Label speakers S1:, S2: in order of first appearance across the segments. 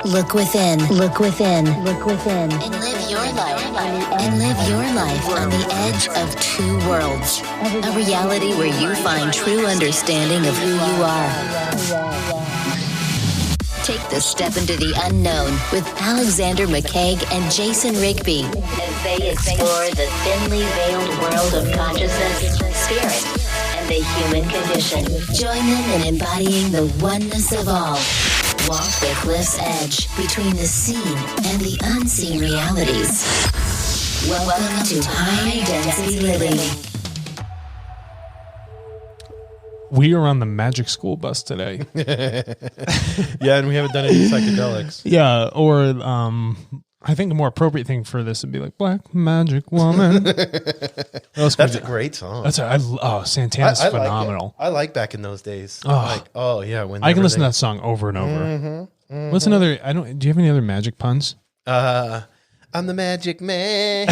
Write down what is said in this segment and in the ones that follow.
S1: Look within. Look within. Look within. And live your life. And live your life on the edge of two worlds. A reality where you find true understanding of who you are. Take the step into the unknown with Alexander McCaig and Jason Rigby as they explore the thinly veiled world of consciousness, spirit, and the human condition. Join them in embodying the oneness of all. Walk the cliff's edge between the seen and the unseen realities. Welcome to High Density Living.
S2: We are on the magic school bus today.
S3: Yeah, and we haven't done any psychedelics.
S2: Yeah, or I think a more appropriate thing for this would be like Black Magic Woman.
S3: That's a great song.
S2: Santana's phenomenal.
S3: I like back in those days.
S2: Yeah. I can listen to that song over and over.
S3: Mm-hmm, mm-hmm.
S2: What's another? Do you have any other magic puns?
S3: I'm the Magic Man.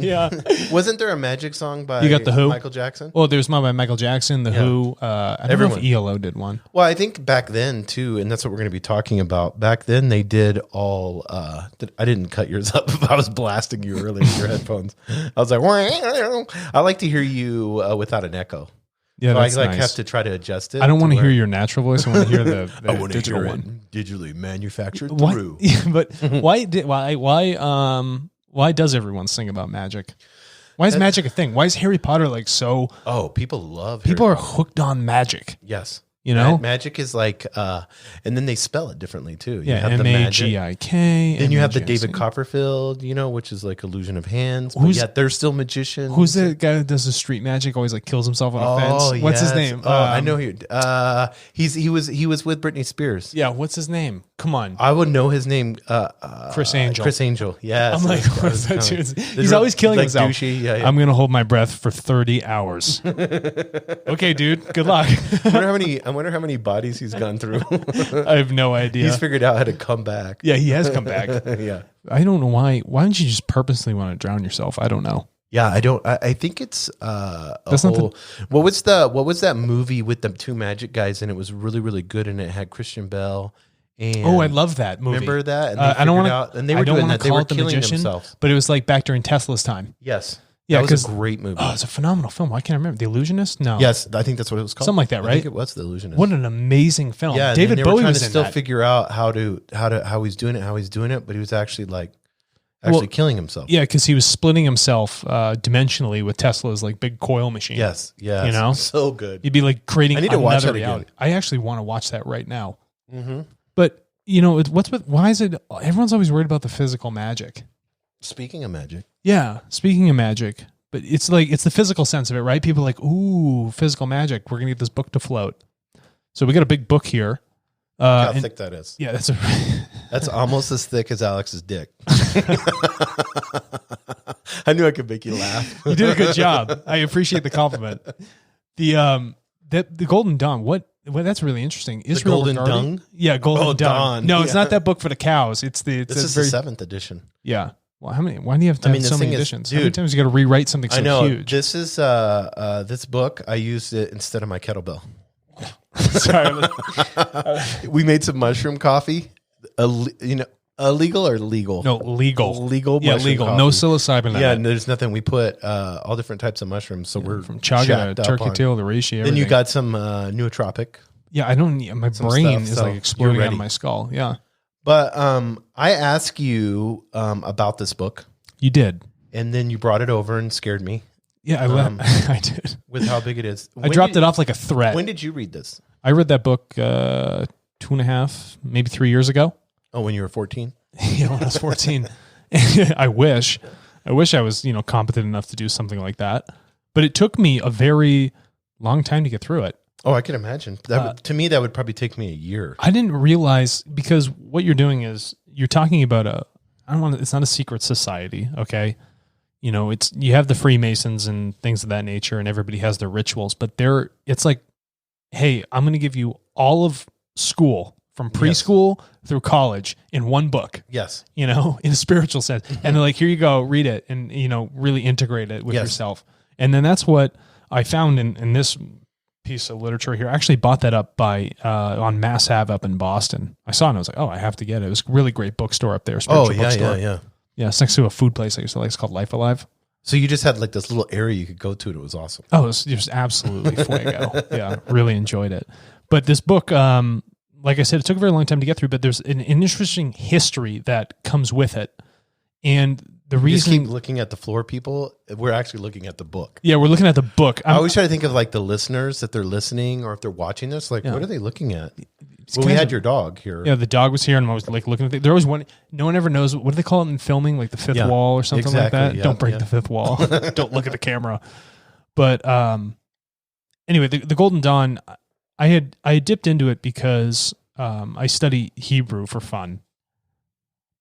S2: Yeah.
S3: Wasn't there a magic song by
S2: You got the Who?
S3: Michael Jackson?
S2: Well, there's one by Michael Jackson, the Who. I don't know if ELO did one.
S3: Well, I think back then too, and that's what we're going to be talking about. Back then, they did all. I didn't cut yours up if I was blasting you earlier with your headphones. I was like, I like to hear you without an echo.
S2: Yeah,
S3: so
S2: that's
S3: I
S2: nice.
S3: have to try to adjust it.
S2: I don't want to hear your natural voice. I want to hear the digital one.
S3: Digitally manufactured
S2: through. Yeah, but why does everyone sing about magic? Why is magic a thing? Why is Harry Potter like so?
S3: Oh, people love.
S2: People are hooked on magic.
S3: Yes.
S2: You know,
S3: magic is like, and then they spell it differently too. You
S2: yeah,
S3: have
S2: MAGIK.
S3: Then you have the David Copperfield, which is like illusion of hands. But yet they're still magicians.
S2: Who's the guy that does the street magic? Always like kills himself on a fence. What's his name?
S3: I know who. He was with Britney Spears.
S2: Yeah, what's his name? Come on,
S3: I would know his name.
S2: Chris Angel.
S3: Chris Angel. Yeah,
S2: I'm like, what's that dude? He's always killing himself.
S3: Douchey. Yeah.
S2: I'm gonna hold my breath for 30 hours. Okay, dude. Good luck.
S3: I wonder how many bodies he's gone through.
S2: I have no idea.
S3: He's figured out how to come back.
S2: Yeah, he has come back.
S3: Yeah.
S2: I don't know why. Why don't you just purposely want to drown yourself? I don't know.
S3: Yeah, I don't. I think it's what was that movie with the two magic guys and it was really, really good and it had Christian Bell. And
S2: I love that movie.
S3: Remember that? And
S2: I don't want to.
S3: And they were doing that. They were killing themselves.
S2: But it was like back during Tesla's time.
S3: Yes.
S2: Yeah,
S3: that was a great movie.
S2: Oh, it's a phenomenal film. I can't remember. The Illusionist? No.
S3: Yes, I think that's what it was called.
S2: Something like that, right?
S3: I think it was The Illusionist.
S2: What an amazing film.
S3: Yeah,
S2: David Bowie was in
S3: still
S2: that.
S3: Figure out how he's doing it, but he was actually killing himself.
S2: Yeah, because he was splitting himself dimensionally with Tesla's like big coil machine.
S3: Yes, yeah, so good.
S2: You'd be like creating.
S3: I need to watch that again.
S2: I actually want to watch that right now.
S3: Mm-hmm.
S2: But why is it? Everyone's always worried about the physical magic.
S3: Speaking of magic,
S2: but it's the physical sense of it, right? People are like, ooh, physical magic. We're gonna get this book to float. So we got a big book here.
S3: How thick that is?
S2: Yeah,
S3: that's almost as thick as Alex's dick. I knew I could make you laugh.
S2: You did a good job. I appreciate the compliment. The Golden Dawn. What? That's really interesting. Israel
S3: Golden Dung?
S2: Yeah, Golden Dawn. No, it's
S3: yeah.
S2: not that book for the cows. This
S3: is the 7th edition.
S2: Yeah. Well, why do you have to have so many editions? How many times you got to rewrite something so huge?
S3: This is this book. I used it instead of my kettlebell.
S2: Sorry.
S3: We made some mushroom coffee. Illegal or legal?
S2: No, legal.
S3: Legal.
S2: Yeah, legal. Coffee. No psilocybin.
S3: Yeah, and there's nothing. We put all different types of mushrooms. So we're
S2: from chaga to turkey tail to reishi.
S3: Then you got some nootropic.
S2: Yeah, I don't. My brain is like exploding out of my skull. Yeah.
S3: But I asked you about this book.
S2: You did.
S3: And then you brought it over and scared me.
S2: Yeah, I did.
S3: With how big it is.
S2: I dropped it off like a threat.
S3: When did you read this?
S2: I read that book 2.5, maybe 3 years ago.
S3: Oh, when you were 14?
S2: Yeah, when I was 14. I wish I was, competent enough to do something like that. But it took me a very long time to get through it.
S3: Oh, I can imagine. To me, that would probably take me a year.
S2: I didn't realize, because what you're doing is you're talking about it's not a secret society, okay? You have the Freemasons and things of that nature, and everybody has their rituals, but it's like, hey, I'm going to give you all of school from preschool through college in one book.
S3: Yes.
S2: In a spiritual sense. And they're like, here you go, read it and, really integrate it with yourself. And then that's what I found in this piece of literature here. I actually bought that up on Mass Ave up in Boston. I saw it and I was like, oh, I have to get it. It was a really great bookstore up there. Spiritual bookstore. Yeah. It's next to a food place I used to like. It's called Life Alive.
S3: So you just had like this little area you could go to. It was awesome.
S2: Oh, it was just absolutely fuego. Yeah, really enjoyed it. But this book, like I said, it took a very long time to get through, but there's an interesting history that comes with it. And the reason...
S3: You just keep looking at the floor, people. We're actually looking at the book.
S2: Yeah, we're looking at the book.
S3: I always try to think of like the listeners that they're listening or if they're watching this, like, what are they looking at? Well, we had your dog here.
S2: Yeah, the dog was here, and I was like looking at there was one. No one ever knows what do they call it in filming, like the fifth wall or something like that. Don't break the fifth wall. Don't look at the camera. But anyway, the Golden Dawn, I had dipped into it because I study Hebrew for fun,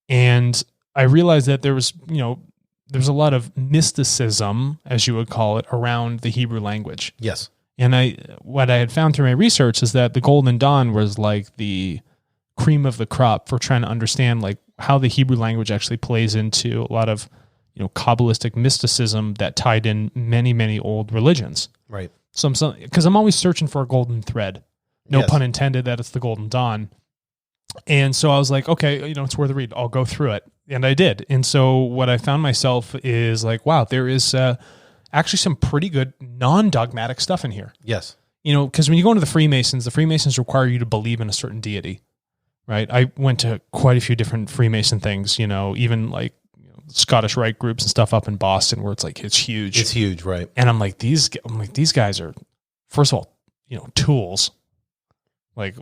S2: and I realized that there's a lot of mysticism, as you would call it, around the Hebrew language.
S3: Yes.
S2: And what I had found through my research is that the Golden Dawn was like the cream of the crop for trying to understand like how the Hebrew language actually plays into a lot of, Kabbalistic mysticism that tied in many, many old religions.
S3: Right.
S2: So because I'm always searching for a golden thread. No pun intended that it's the Golden Dawn. And so I was like, okay, it's worth a read. I'll go through it. And I did. And so what I found myself is like, wow, there is actually some pretty good non-dogmatic stuff in here.
S3: Yes.
S2: Because when you go into the Freemasons require you to believe in a certain deity, right? I went to quite a few different Freemason things, even like Scottish Rite groups and stuff up in Boston where it's huge.
S3: It's huge, right?
S2: And I'm like, these guys are, first of all, tools. Like,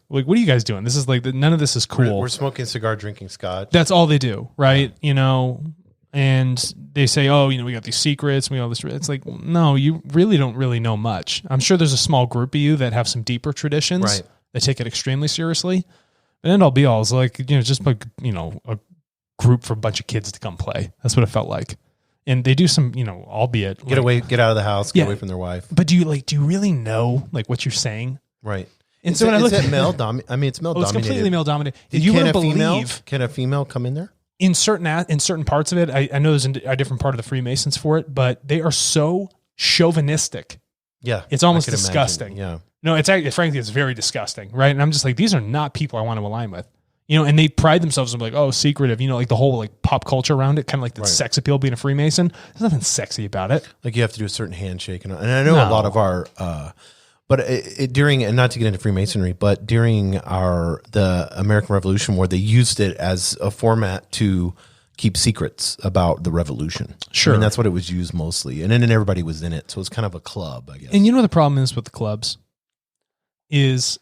S2: what are you guys doing? This is like, none of this is cool.
S3: We're smoking cigar, drinking scotch.
S2: That's all they do, right? And they say, oh, we got these secrets, we got all this. It's like, no, you really don't really know much. I'm sure there's a small group of you that have some deeper traditions that take it extremely seriously. And end all be all is like, just like, a group for a bunch of kids to come play. That's what it felt like. And they do some, albeit
S3: get out of the house, get away from their wife.
S2: But do you really know like what you're saying?
S3: Right.
S2: And so when I look at
S3: male dominated. I mean, it's male dominated.
S2: It's completely male dominated. You wouldn't believe.
S3: Can a female come in there?
S2: In certain parts of it, I know there's a different part of the Freemasons for it, but they are so chauvinistic.
S3: Yeah.
S2: It's almost disgusting.
S3: Imagine. Yeah.
S2: No, frankly, it's very disgusting, right? And I'm just like, these are not people I want to align with. And they pride themselves on like, oh, secretive, like the whole like pop culture around it, kind of like the sex appeal being a Freemason. There's nothing sexy about it.
S3: Like you have to do a certain handshake. And I know a lot of our, but during, and not to get into Freemasonry, but during the American Revolution War, they used it as a format to keep secrets about the revolution.
S2: Sure.
S3: And that's what it was used mostly. And then everybody was in it. So it's kind of a club, I guess.
S2: And the problem is with the clubs is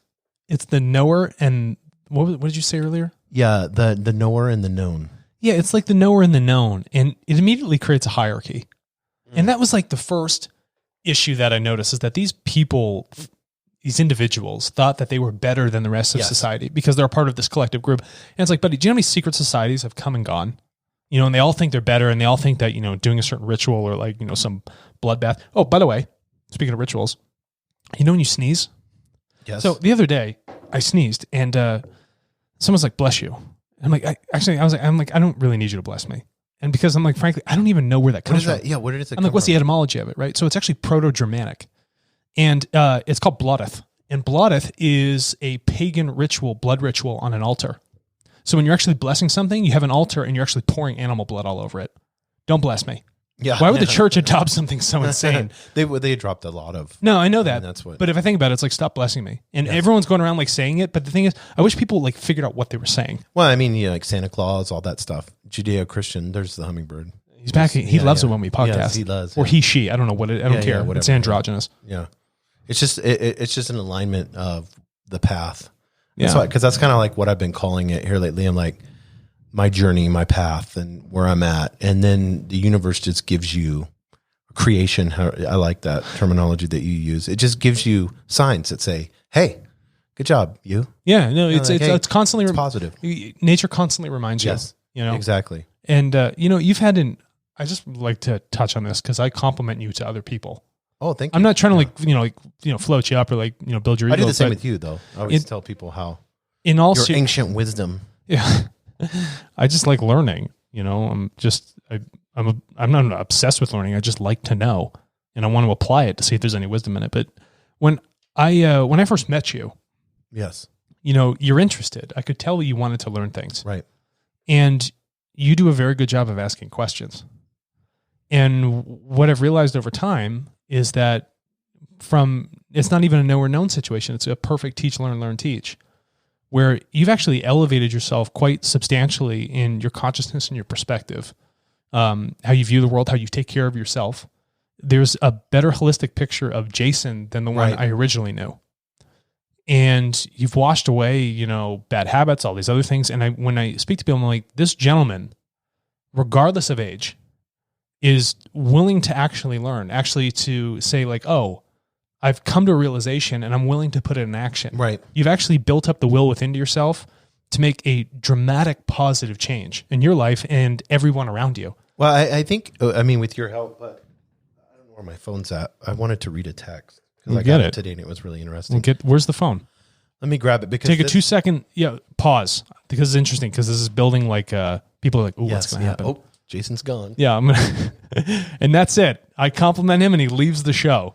S2: it's the knower and what did you say earlier?
S3: Yeah. The knower and the known.
S2: Yeah. It's like the knower and the known. And it immediately creates a hierarchy. And that was like the first issue that I noticed is that these people, these individuals thought that they were better than the rest of society because they're a part of this collective group. And it's like, buddy, do you know how many secret societies have come and gone? And they all think they're better and they all think that, doing a certain ritual or like, some bloodbath. Oh, by the way, speaking of rituals, when you sneeze?
S3: Yes.
S2: So the other day I sneezed and someone's like, bless you. And I'm like, I don't really need you to bless me. And because I'm like, frankly, I don't even know where that comes from.
S3: Yeah, where did it come
S2: I'm like, what's the etymology of it, right? So it's actually Proto-Germanic. And it's called bloodeth. And bloodeth is a pagan ritual, blood ritual on an altar. So when you're actually blessing something, you have an altar and you're actually pouring animal blood all over it. Don't bless me.
S3: Yeah.
S2: Why would the church adopt something so insane?
S3: They dropped a lot of.
S2: No, I know that.
S3: That's what.
S2: But if I think about it, it's like, stop blessing me. And everyone's going around like saying it. But the thing is, I wish people like figured out what they were saying.
S3: Well, I mean, like Santa Claus, all that stuff. Judeo-Christian. There's the hummingbird.
S2: He's back. He loves it when we podcast.
S3: Yes, he does.
S2: Or he, she. I don't know I don't care.
S3: Whatever.
S2: It's androgynous.
S3: Yeah. It's just it's just an alignment of the path.
S2: Yeah.
S3: Because that's kind of like what I've been calling it here lately. I'm like, my journey, my path, and where I'm at. And then the universe just gives you creation. I like that terminology that you use. It just gives you signs that say, hey, good job, you.
S2: Yeah, no, it's constantly
S3: positive.
S2: Nature constantly reminds you.
S3: Yes,
S2: exactly.
S3: And
S2: you've had I just like to touch on this because I compliment you to other people.
S3: Oh, thank you.
S2: I'm not trying to float you up or build your ego.
S3: I do the same with you though. I always tell people how
S2: in all
S3: your ancient wisdom.
S2: Yeah. I just like learning, I'm not obsessed with learning. I just like to know and I want to apply it to see if there's any wisdom in it. But when when I first met you,
S3: Yes.
S2: You're interested. I could tell you wanted to learn things.
S3: Right.
S2: And you do a very good job of asking questions. And what I've realized over time is that it's not even a know or known situation. It's a perfect teach, learn, learn, teach, where you've actually elevated yourself quite substantially in your consciousness and your perspective, how you view the world, how you take care of yourself. There's a better holistic picture of Jason than the one I originally knew. And you've washed away, bad habits, all these other things. And when I speak to people, I'm like, this gentleman, regardless of age, is willing to actually learn, actually to say like, oh, I've come to a realization and I'm willing to put it in action. Right. You've actually built up the will within yourself to make a dramatic positive change in your life and everyone around you.
S3: Well, I think, with your help, but I don't know where my phone's at. I wanted to read a text because I got it today and it was really interesting.
S2: Where's the phone?
S3: Let me grab it because
S2: take a 2-second pause because it's interesting because this is building like people are like, oh, what's going to happen? Oh,
S3: Jason's gone.
S2: Yeah, I'm gonna, and that's it. I compliment him and he leaves the show.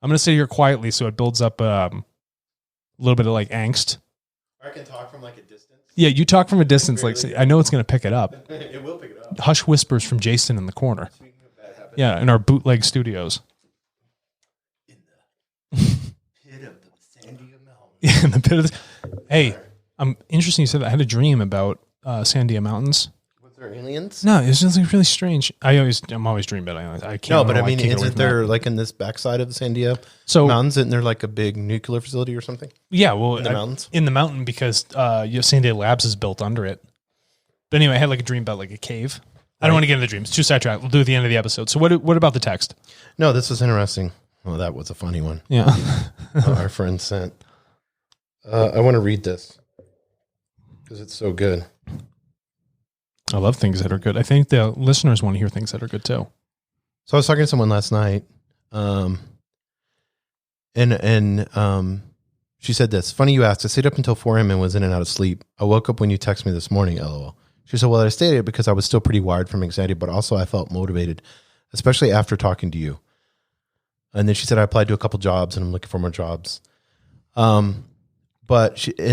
S2: I'm going to sit here quietly so it builds up a little bit of like angst.
S3: Or I can talk from like a distance.
S2: Yeah, you talk from a distance. I know it's going to pick it up.
S3: It will pick it up.
S2: Hush whispers from Jason in the corner. Speaking of bad habits. Yeah, in our bootleg studios.
S3: In the pit of the Sandia Mountains.
S2: Yeah, in the pit of the... Hey, I'm interesting you said that. I had a dream about Sandia Mountains.
S3: There aliens?
S2: No, it's just like really strange. I'm always dreaming about aliens. I can't.
S3: No, but I mean, isn't there like in this backside of the Sandia Mountains? Isn't there like a big nuclear facility or something?
S2: Yeah, well,
S3: in the mountains.
S2: In the mountain because Sandia Labs is built under it. But anyway, I had like a dream about like a cave. I don't want to get into the dreams. It's too sidetracked. We'll do it at the end of the episode. So what about the text?
S3: No, this was interesting. Well, that was a funny one.
S2: Yeah,
S3: our friend sent. I want to read this because it's so good.
S2: I love things that are good. I think the listeners want to hear things that are good too.
S3: So I was talking to someone last night, and she said this. Funny you asked. I stayed up until 4 a.m. and was in and out of sleep. I woke up when you texted me this morning, LOL. She said, well, I stayed up because I was still pretty wired from anxiety, but also I felt motivated, especially after talking to you. And then she said, I applied to a couple jobs and I'm looking for more jobs. And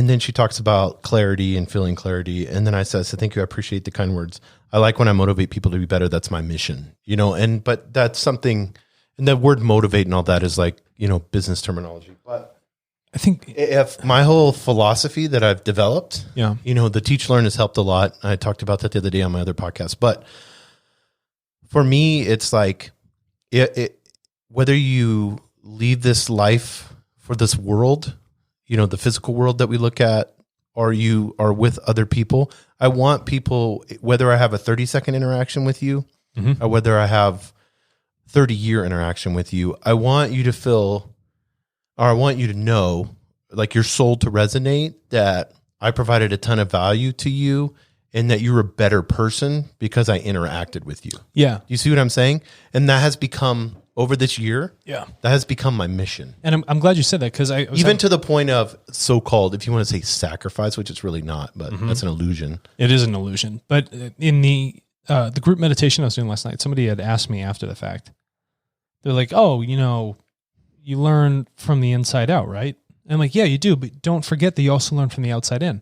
S3: then she talks about clarity and feeling clarity. And then I said, so thank you. I appreciate the kind words. I like when I motivate people to be better. That's my mission, but that's something, and the word motivate and all that is like, business terminology. But
S2: I think
S3: if my whole philosophy that I've developed, the teach learn has helped a lot. I talked about that the other day on my other podcast, but for me, it's like whether you leave this life for this world, the physical world that we look at, or you are with other people. I want people, whether I have a 30-second interaction with you or whether I have 30-year interaction with you, I want you to feel, or I want you to know, like your soul to resonate that I provided a ton of value to you and that you're a better person because I interacted with you.
S2: Yeah.
S3: You see what I'm saying? And that has become... over this year, that has become my mission.
S2: And I'm glad you said that because
S3: to the point of so-called, if you want to say sacrifice, which it's really not, but that's an illusion.
S2: It is an illusion. But in the group meditation I was doing last night, somebody had asked me after the fact. They're like, oh, you learn from the inside out, right? And I'm like, yeah, you do, but don't forget that you also learn from the outside in.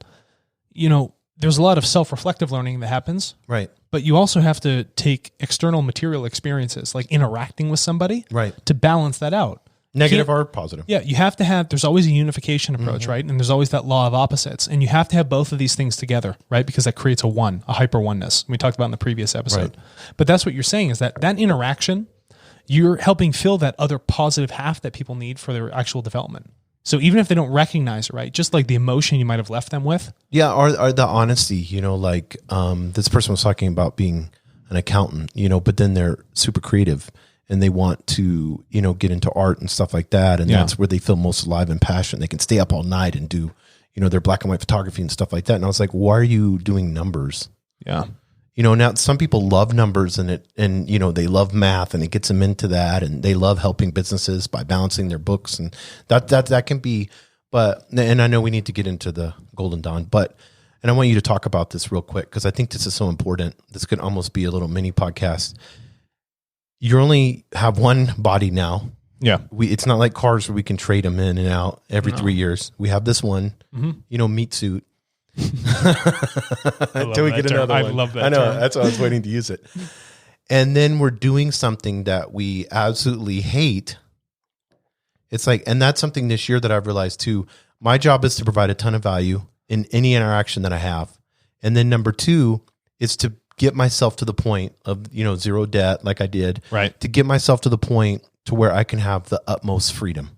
S2: There's a lot of self-reflective learning that happens.
S3: Right.
S2: But you also have to take external material experiences, like interacting with somebody, to balance that out.
S3: Negative or positive.
S2: Yeah, you have to have, there's always a unification approach, right? And there's always that law of opposites. And you have to have both of these things together, right? Because that creates a hyper oneness. We talked about in the previous episode. Right. But that's what you're saying is that interaction, you're helping fill that other positive half that people need for their actual development. So even if they don't recognize it, right, just like the emotion you might have left them with.
S3: Yeah, or the honesty, this person was talking about being an accountant, but then they're super creative and they want to, get into art and stuff like that. And that's where they feel most alive and passionate. They can stay up all night and do, their black and white photography and stuff like that. And I was like, why are you doing numbers?
S2: Yeah.
S3: Now some people love numbers and they love math and it gets them into that, and they love helping businesses by balancing their books, and that can be, and I know we need to get into the Golden Dawn, and I want you to talk about this real quick because I think this is so important. This could almost be a little mini podcast. You only have one body now.
S2: Yeah.
S3: It's not like cars where we can trade them in and out every 3 years. We have this one, meat suit. Until we get another one.
S2: I love that
S3: I know.
S2: term.
S3: That's why I was waiting to use it. And then we're doing something that we absolutely hate. It's like, and that's something this year that I've realized too. My job is to provide a ton of value in any interaction that I have. And then number 2 is to get myself to the point of, zero debt like I did.
S2: Right.
S3: To get myself to the point to where I can have the utmost freedom.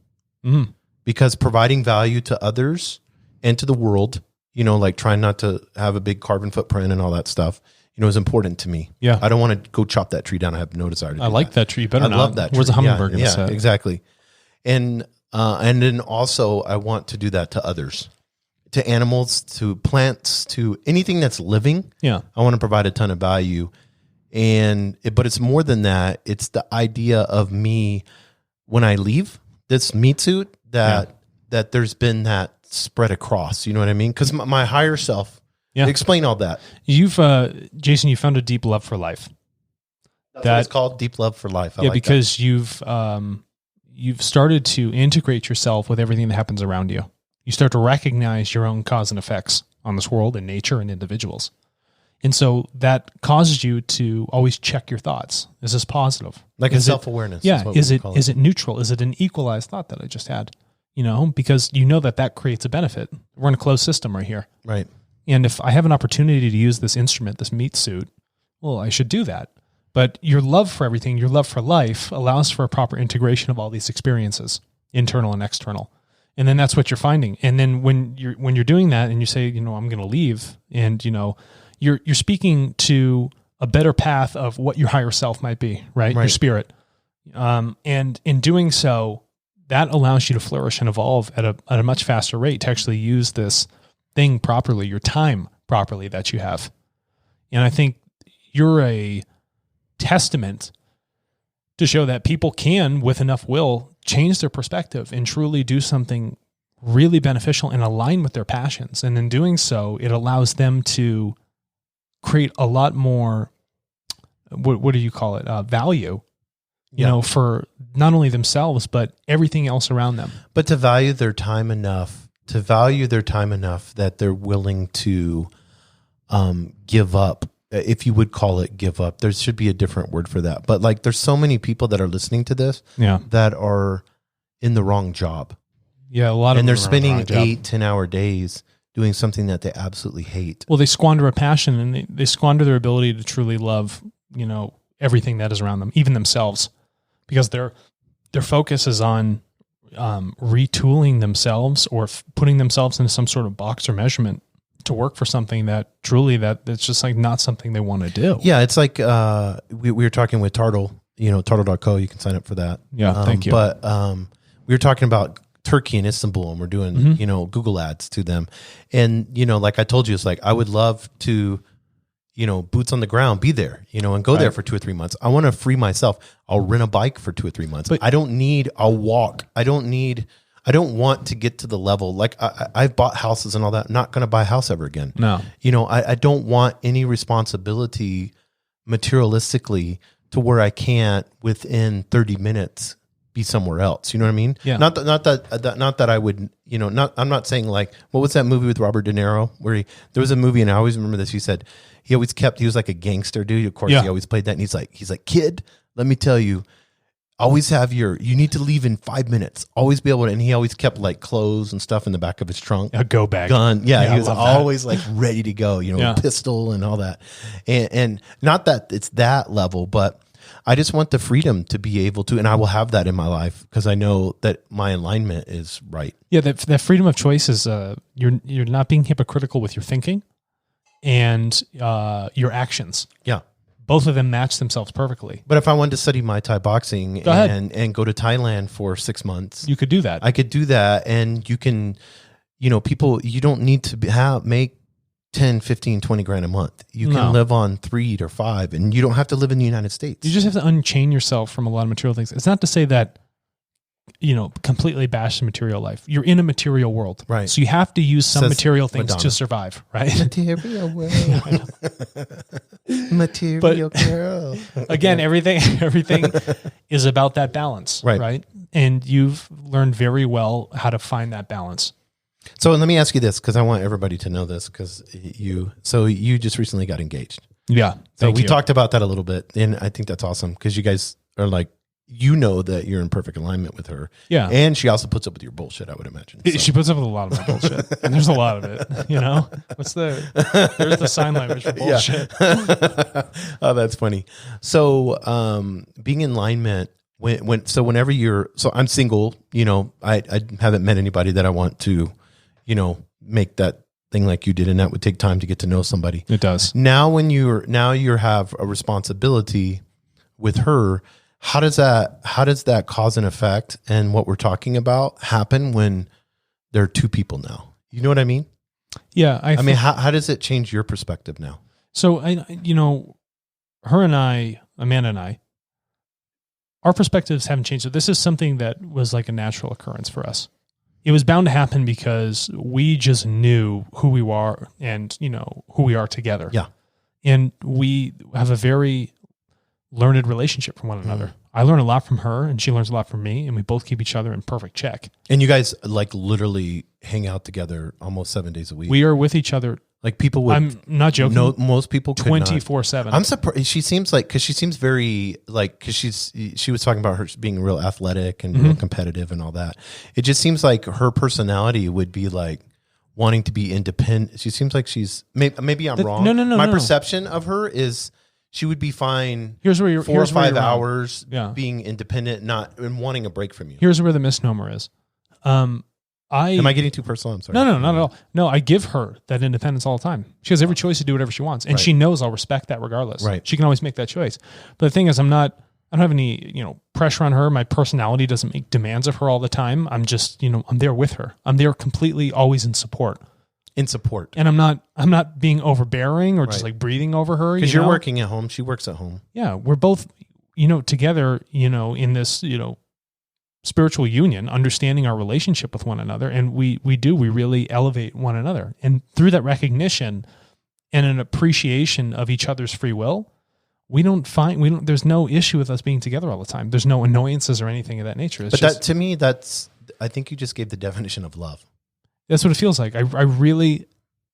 S2: Mm-hmm.
S3: Because providing value to others and to the world, like trying not to have a big carbon footprint and all that stuff, is important to me.
S2: Yeah.
S3: I don't want to go chop that tree down. I have no desire to do
S2: I like that tree. Better
S3: I
S2: not.
S3: love that tree.
S2: Where's the hummingbird going to
S3: Yeah,
S2: sit?
S3: exactly. And then also I want to do that to others, to animals, to plants, to anything that's living.
S2: Yeah.
S3: I want to provide a ton of value. But it's more than that. It's the idea of me when I leave this meat suit that there's been that spread across, you know what I mean? Because my higher self, explain all that.
S2: You've, Jason, you found a deep love for life.
S3: That's what it's called, deep love for life. I like
S2: because you've started to integrate yourself with everything that happens around you. You start to recognize your own cause and effects on this world and nature and individuals. And so that causes you to always check your thoughts. Is this positive?
S3: Like a self-awareness.
S2: Yeah. Is it neutral? Is it an equalized thought that I just had? Because that creates a benefit. We're in a closed system right here.
S3: Right.
S2: And if I have an opportunity to use this instrument, this meat suit, well, I should do that. But your love for everything, your love for life allows for a proper integration of all these experiences, internal and external. And then that's what you're finding. And then when you're doing that and you say, I'm going to leave, and you're speaking to a better path of what your higher self might be, right? Your spirit. And in doing so, that allows you to flourish and evolve at a much faster rate to actually use this thing properly, your time properly that you have. And I think you're a testament to show that people can, with enough will, change their perspective and truly do something really beneficial and align with their passions. And in doing so, it allows them to create a lot more, what do you call it? Value, for not only themselves, but everything else around them.
S3: But to value their time enough that they're willing to give up, if you would call it give up. There should be a different word for that. But like, there's so many people that are listening to this that are in the wrong job.
S2: Yeah, a lot of
S3: and
S2: them
S3: they're spending 8-10 hour days doing something that they absolutely hate.
S2: Well, they squander a passion, and they squander their ability to truly love, everything that is around them, even themselves, because their focus is on retooling themselves or putting themselves into some sort of box or measurement to work for something that truly that's just like not something they want to do.
S3: Yeah, it's like we were talking with Tartle, Tartle.co. You can sign up for that.
S2: Yeah, thank you.
S3: But we were talking about Turkey and Istanbul, and we're doing Google ads to them, and like I told you, it's like I would love to boots on the ground, be there, and go there for 2 or 3 months. I want to free myself. I'll rent a bike for 2 or 3 months. But I'll walk. I don't want to get to the level. Like I've bought houses and all that. I'm not going to buy a house ever again.
S2: No.
S3: I don't want any responsibility materialistically to where I can't within 30 minutes be somewhere else. You know what I mean?
S2: Yeah.
S3: Not that I would, I'm not saying like, what was that movie with Robert De Niro where there was a movie, and I always remember this. He said he was like a gangster dude. Of course, he always played that. And he's like, kid, let me tell you, always have you need to leave in 5 minutes. Always be able to, and he always kept like clothes and stuff in the back of his trunk.
S2: A go bag.
S3: Gun. Yeah, he was always like ready to go, pistol and all that. And not that it's that level, but I just want the freedom to be able to, and I will have that in my life because I know that my alignment is right.
S2: Yeah, that freedom of choice is you're not being hypocritical with your thinking and your actions.
S3: Yeah.
S2: Both of them match themselves perfectly.
S3: But if I wanted to study Muay Thai boxing and go to Thailand for 6 months,
S2: you could do that.
S3: I could do that, and you can, people, you don't need to make 10, 15, 20 grand a month. You can live on 3 or 5, and you don't have to live in the United States.
S2: You just have to unchain yourself from a lot of material things. It's not to say that, completely bash the material life. You're in a material world.
S3: Right.
S2: So you have to use some material things to survive, right?
S3: Material world. Material girl.
S2: Again, everything is about that balance.
S3: Right.
S2: And you've learned very well how to find that balance.
S3: So let me ask you this, because I want everybody to know this, because you just recently got engaged.
S2: Yeah.
S3: So we talked about that a little bit, and I think that's awesome because you guys are like, that you're in perfect alignment with her.
S2: Yeah.
S3: And she also puts up with your bullshit, I would imagine. So.
S2: She puts up with a lot of my bullshit. And there's a lot of it, There's the sign language for bullshit.
S3: Yeah. Oh, that's funny. So being in alignment, whenever I'm single, I haven't met anybody that I want to, make that thing like you did, and that would take time to get to know somebody.
S2: It does.
S3: Now you have a responsibility with her. How does that cause and effect and what we're talking about happen when there are two people now? You know what I mean?
S2: Yeah. I
S3: mean, how does it change your perspective now?
S2: So her and I, Amanda and I, our perspectives haven't changed. So this is something that was like a natural occurrence for us. It was bound to happen because we just knew who we are and, who we are together.
S3: Yeah.
S2: And we have a very learned relationship from one another. I learn a lot from her and she learns a lot from me, and we both keep each other in perfect check.
S3: And you guys like literally hang out together almost 7 days a week.
S2: We are with each other.
S3: Like people would.
S2: I'm not joking.
S3: No, most people could
S2: 24/7.
S3: I'm surprised. She seems like, because she seems very like, because she was talking about her being real athletic and real competitive and all that. It just seems like her personality would be like wanting to be independent. She seems like she's maybe I'm wrong.
S2: No.
S3: My perception of her is she would be fine.
S2: Here's where you're
S3: 4 or 5
S2: wrong.
S3: hours
S2: being
S3: independent, and wanting a break from you.
S2: Here's where the misnomer is.
S3: Am I getting too personal? I'm sorry.
S2: No, not at all. No, I give her that independence all the time. She has every choice to do whatever she wants, and she knows I'll respect that regardless.
S3: Right.
S2: She can always make that choice. But the thing is, I don't have any, pressure on her. My personality doesn't make demands of her all the time. I'm just, I'm there with her. I'm there completely, always in support. And I'm not being overbearing or just like breathing over her.
S3: Because you're working at home. She works at home.
S2: Yeah. We're both, together, in this, spiritual union, understanding our relationship with one another. And we really elevate one another. And through that recognition and an appreciation of each other's free will, there's no issue with us being together all the time. There's no annoyances or anything of that nature.
S3: To me, I think you just gave the definition of love.
S2: That's what it feels like. I really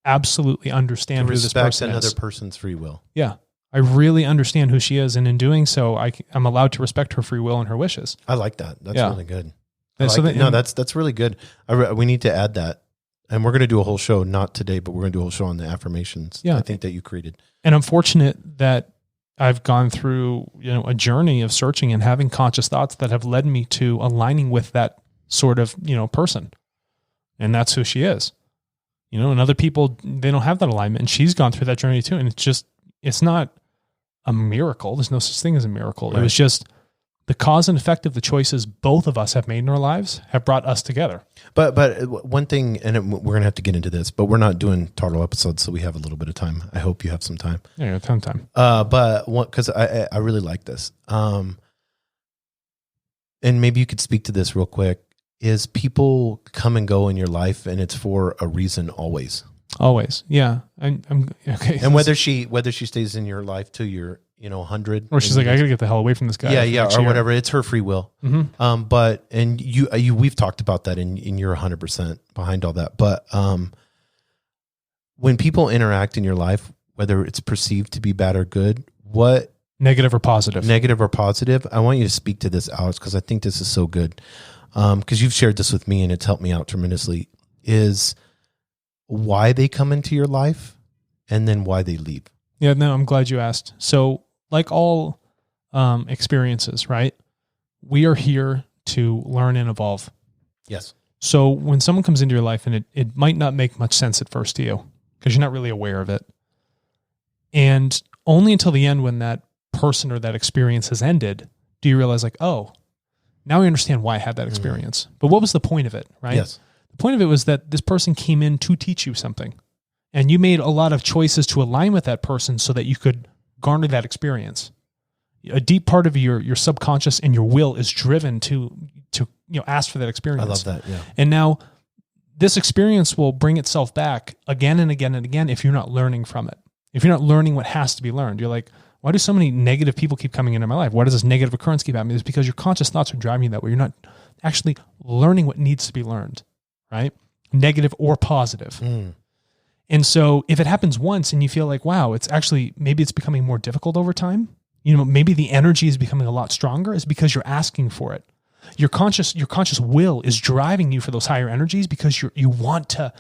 S2: absolutely understand who this person is.
S3: Respect another person's free will.
S2: Yeah. I really understand who she is, and in doing so, I'm allowed to respect her free will and her wishes.
S3: I like that. That's really good. That's really good. We need to add that, and we're going to do a whole show, not today, but we're going to do a whole show on the affirmations.
S2: Yeah.
S3: I think that you created.
S2: And I'm fortunate that I've gone through a journey of searching and having conscious thoughts that have led me to aligning with that sort of person, and that's who she is. And other people, they don't have that alignment, and she's gone through that journey too. And it's not a miracle. There's no such thing as a miracle. Right. It was just the cause and effect of the choices both of us have made in our lives have brought us together.
S3: But one thing, and we're going to have to get into this, but we're not doing total episodes, so we have a little bit of time. I hope you have some time.
S2: Yeah, you have ton of time.
S3: But because I really like this. And maybe you could speak to this real quick, is people come and go in your life and it's for a reason always.
S2: Always. Yeah. I'm okay.
S3: And whether she stays in your life till you're, 100,
S2: or she's like, I gotta get the hell away from this guy.
S3: Yeah. Or whatever. It's her free will.
S2: Mm-hmm.
S3: But we've talked about that and you're 100% behind all that. But, when people interact in your life, whether it's perceived to be bad or good, what
S2: negative or positive,
S3: I want you to speak to this, Alex, because I think this is so good. Because you've shared this with me and it's helped me out tremendously, is why they come into your life and then why they leave.
S2: Yeah, no, I'm glad you asked. So like all experiences, right? We are here to learn and evolve.
S3: Yes.
S2: So when someone comes into your life and it might not make much sense at first to you because you're not really aware of it. And only until the end when that person or that experience has ended do you realize like, oh, now I understand why I had that experience. But what was the point of it, right?
S3: Yes.
S2: The point of it was that this person came in to teach you something. And you made a lot of choices to align with that person so that you could garner that experience. A deep part of your subconscious and your will is driven to ask for that experience.
S3: I love that, yeah.
S2: And now this experience will bring itself back again and again and again if you're not learning from it. If you're not learning what has to be learned, you're like, why do so many negative people keep coming into my life? Why does this negative occurrence keep happening? It's because your conscious thoughts are driving you that way. You're not actually learning what needs to be learned, right? Negative or positive. And so if it happens once and you feel like, wow, it's actually, maybe it's becoming more difficult over time, maybe the energy is becoming a lot stronger, is because you're asking for it. Your conscious will is driving you for those higher energies because you want to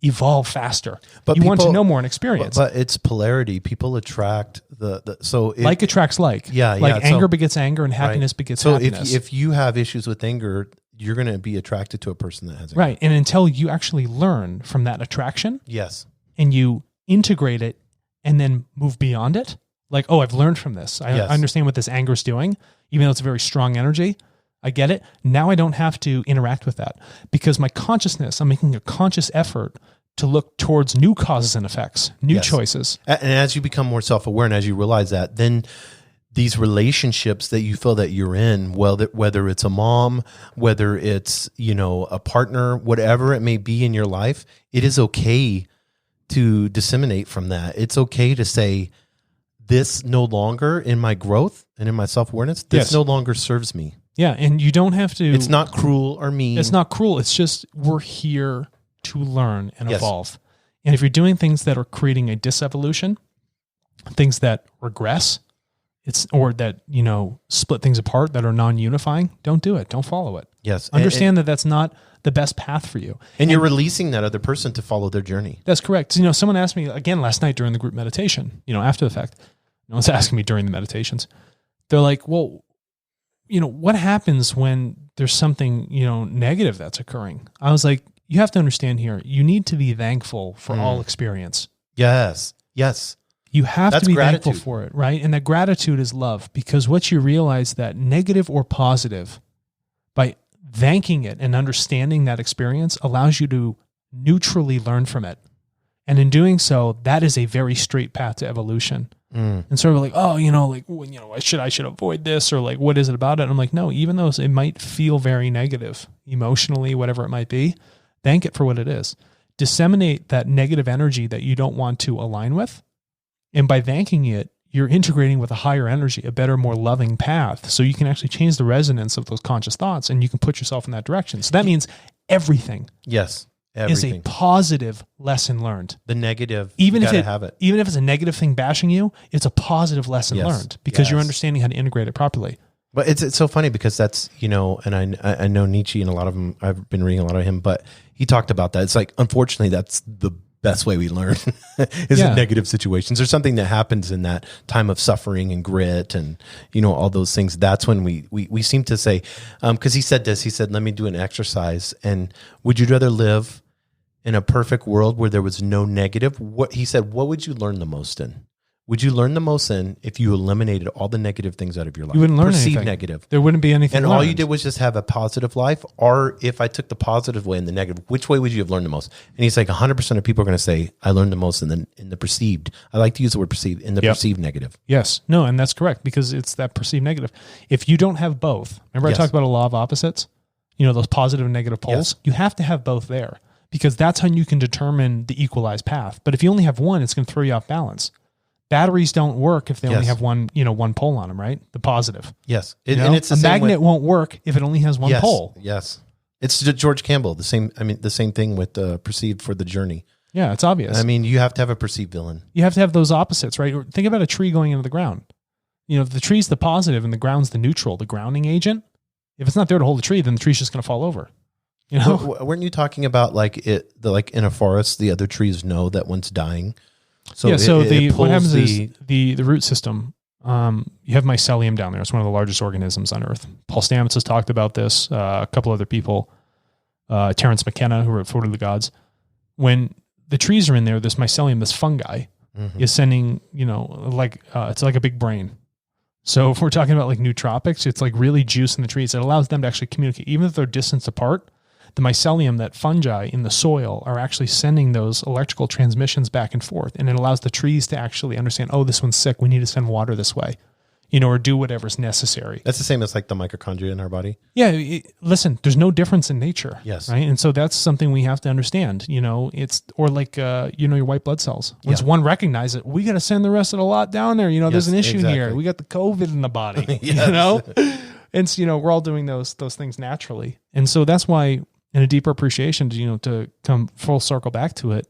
S2: evolve faster. But you want to know more and experience.
S3: But it's polarity. People attract
S2: like attracts like.
S3: Yeah.
S2: Like anger begets anger and happiness begets happiness.
S3: So if you have issues with anger, you're going to be attracted to a person that has anger.
S2: Right. And until you actually learn from that attraction.
S3: Yes.
S2: And you integrate it and then move beyond it. Like, oh, I've learned from this. I understand what this anger is doing, even though it's a very strong energy. I get it. Now I don't have to interact with that because my consciousness, I'm making a conscious effort to look towards new causes and effects, new choices. And
S3: as you become more self-aware and as you realize that, then these relationships that you feel that you're in, whether it's a mom, whether it's, a partner, whatever it may be in your life, it is okay to disseminate from that. It's okay to say, this no longer in my growth and in my self-awareness, this no longer serves me.
S2: Yeah, and you don't have to...
S3: It's not cruel or mean.
S2: It's not cruel. It's just we're here to learn and evolve. And if you're doing things that are creating a disevolution, things that regress, or that, split things apart that are non-unifying, don't do it. Don't follow it.
S3: Yes.
S2: Understand that that's not the best path for you.
S3: And you're releasing that other person to follow their journey.
S2: That's correct. Someone asked me again last night during the group meditation, after the fact, no one's asking me during the meditations. They're like, well, what happens when there's something, negative that's occurring? I was like, you have to understand here, you need to be thankful for all experience.
S3: Yes. Yes.
S2: You have to be thankful for it, right? And that gratitude is love, because what you realize that negative or positive, by thanking it and understanding that experience, allows you to neutrally learn from it. And in doing so, that is a very straight path to evolution. And sort of like, oh, I should avoid this, or like, what is it about it? And I'm like, no, even though it might feel very negative emotionally, whatever it might be, thank it for what it is. Disseminate that negative energy that you don't want to align with. And by thanking it, you're integrating with a higher energy, a better, more loving path. So you can actually change the resonance of those conscious thoughts and you can put yourself in that direction. So that means everything.
S3: Yes.
S2: Everything. Is a positive lesson learned.
S3: The negative,
S2: even
S3: if
S2: even if it's a negative thing bashing you, it's a positive lesson learned because you're understanding how to integrate it properly.
S3: But it's so funny because that's, and I know Nietzsche and a lot of them, I've been reading a lot of him, but he talked about that. It's like, unfortunately, that's the best way we learn is in negative situations. There's something that happens in that time of suffering and grit and, all those things. That's when we seem to say, because he said this, he said, let me do an exercise. And would you rather live in a perfect world where there was no negative? What he said, what would you learn the most in? Would you learn the most in if you eliminated all the negative things out of your life?
S2: You wouldn't learn anything.
S3: Negative.
S2: There wouldn't be anything.
S3: And
S2: learned.
S3: all you did was just have a positive life. Or if I took the positive way and the negative, which way would you have learned the most? And he's like, 100% of people are going to say, I learned the most in the perceived. I like to use the word perceived, in the perceived negative.
S2: Yes. No, and that's correct because it's that perceived negative. If you don't have both, remember I talked about a law of opposites? Those positive and negative poles? You have to have both there because that's how you can determine the equalized path. But if you only have one, it's going to throw you off balance. Batteries don't work if they only have one pole on them, right? The positive.
S3: Yes. And it's the same
S2: magnet won't work if it only has one pole.
S3: Yes. It's George Campbell, the same thing with perceived for the journey.
S2: Yeah, it's obvious.
S3: You have to have a perceived villain.
S2: You have to have those opposites, right? Think about a tree going into the ground. If the tree's the positive and the ground's the neutral, the grounding agent, if it's not there to hold the tree, then the tree's just going to fall over.
S3: Weren't you talking about like in a forest, the other trees know that one's dying? So
S2: what happens is the root system, you have mycelium down there. It's one of the largest organisms on Earth. Paul Stamets has talked about this, a couple other people, Terence McKenna, who wrote Fort of the Gods. When the trees are in there, this mycelium, this fungi, is sending, it's like a big brain. So if we're talking about like nootropics, it's like really juice in the trees. It allows them to actually communicate. Even if they're distance apart, the mycelium, that fungi in the soil, are actually sending those electrical transmissions back and forth. And it allows the trees to actually understand, oh, this one's sick. We need to send water this way, or do whatever's necessary.
S3: That's the same as like the mitochondria in our body.
S2: Yeah. Listen, there's no difference in nature.
S3: Yes.
S2: Right. And so that's something we have to understand, it's, or like, your white blood cells. Once one recognizes it, we got to send the rest of the lot down there. There's an issue here. We got the COVID in the body, And so, we're all doing those things naturally. And so that's why, in a deeper appreciation, to come full circle back to it,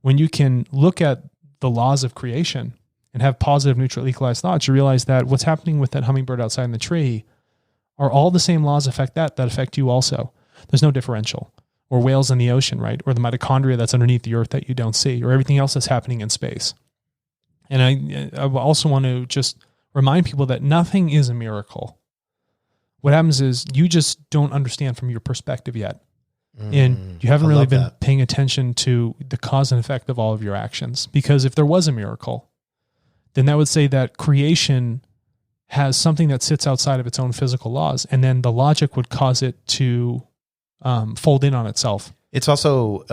S2: when you can look at the laws of creation and have positive, neutral, equalized thoughts, you realize that what's happening with that hummingbird outside in the tree are all the same laws that affect you also. There's no differential. Or whales in the ocean, right? Or the mitochondria that's underneath the earth that you don't see, or everything else that's happening in space. And I also want to just remind people that nothing is a miracle. What happens is you just don't understand from your perspective yet. And you haven't really been paying attention to the cause and effect of all of your actions. Because if there was a miracle, then that would say that creation has something that sits outside of its own physical laws. And then the logic would cause it to fold in on itself.
S3: It's also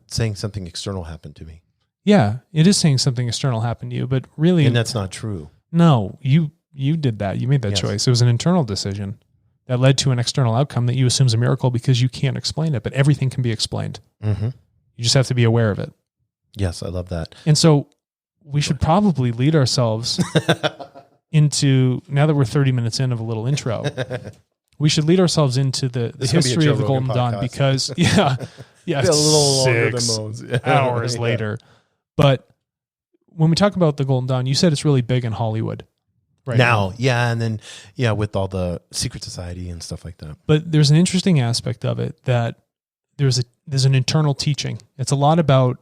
S3: saying something external happened to me.
S2: Yeah, it is saying something external happened to you, but really...
S3: And that's not true.
S2: No, you did that. You made that choice. It was an internal decision that led to an external outcome that you assume is a miracle because you can't explain it, but everything can be explained. Mm-hmm. You just have to be aware of it.
S3: Yes, I love that.
S2: And so we should probably lead ourselves into, now that we're 30 minutes in of a little intro, we should lead ourselves into the history of the Golden Dawn because, a little longer than most hours later. But when we talk about the Golden Dawn, you said it's really big in Hollywood. Right now. Yeah. And then, with all the secret society and stuff like that. But there's an interesting aspect of it that there's an internal teaching. It's a lot about,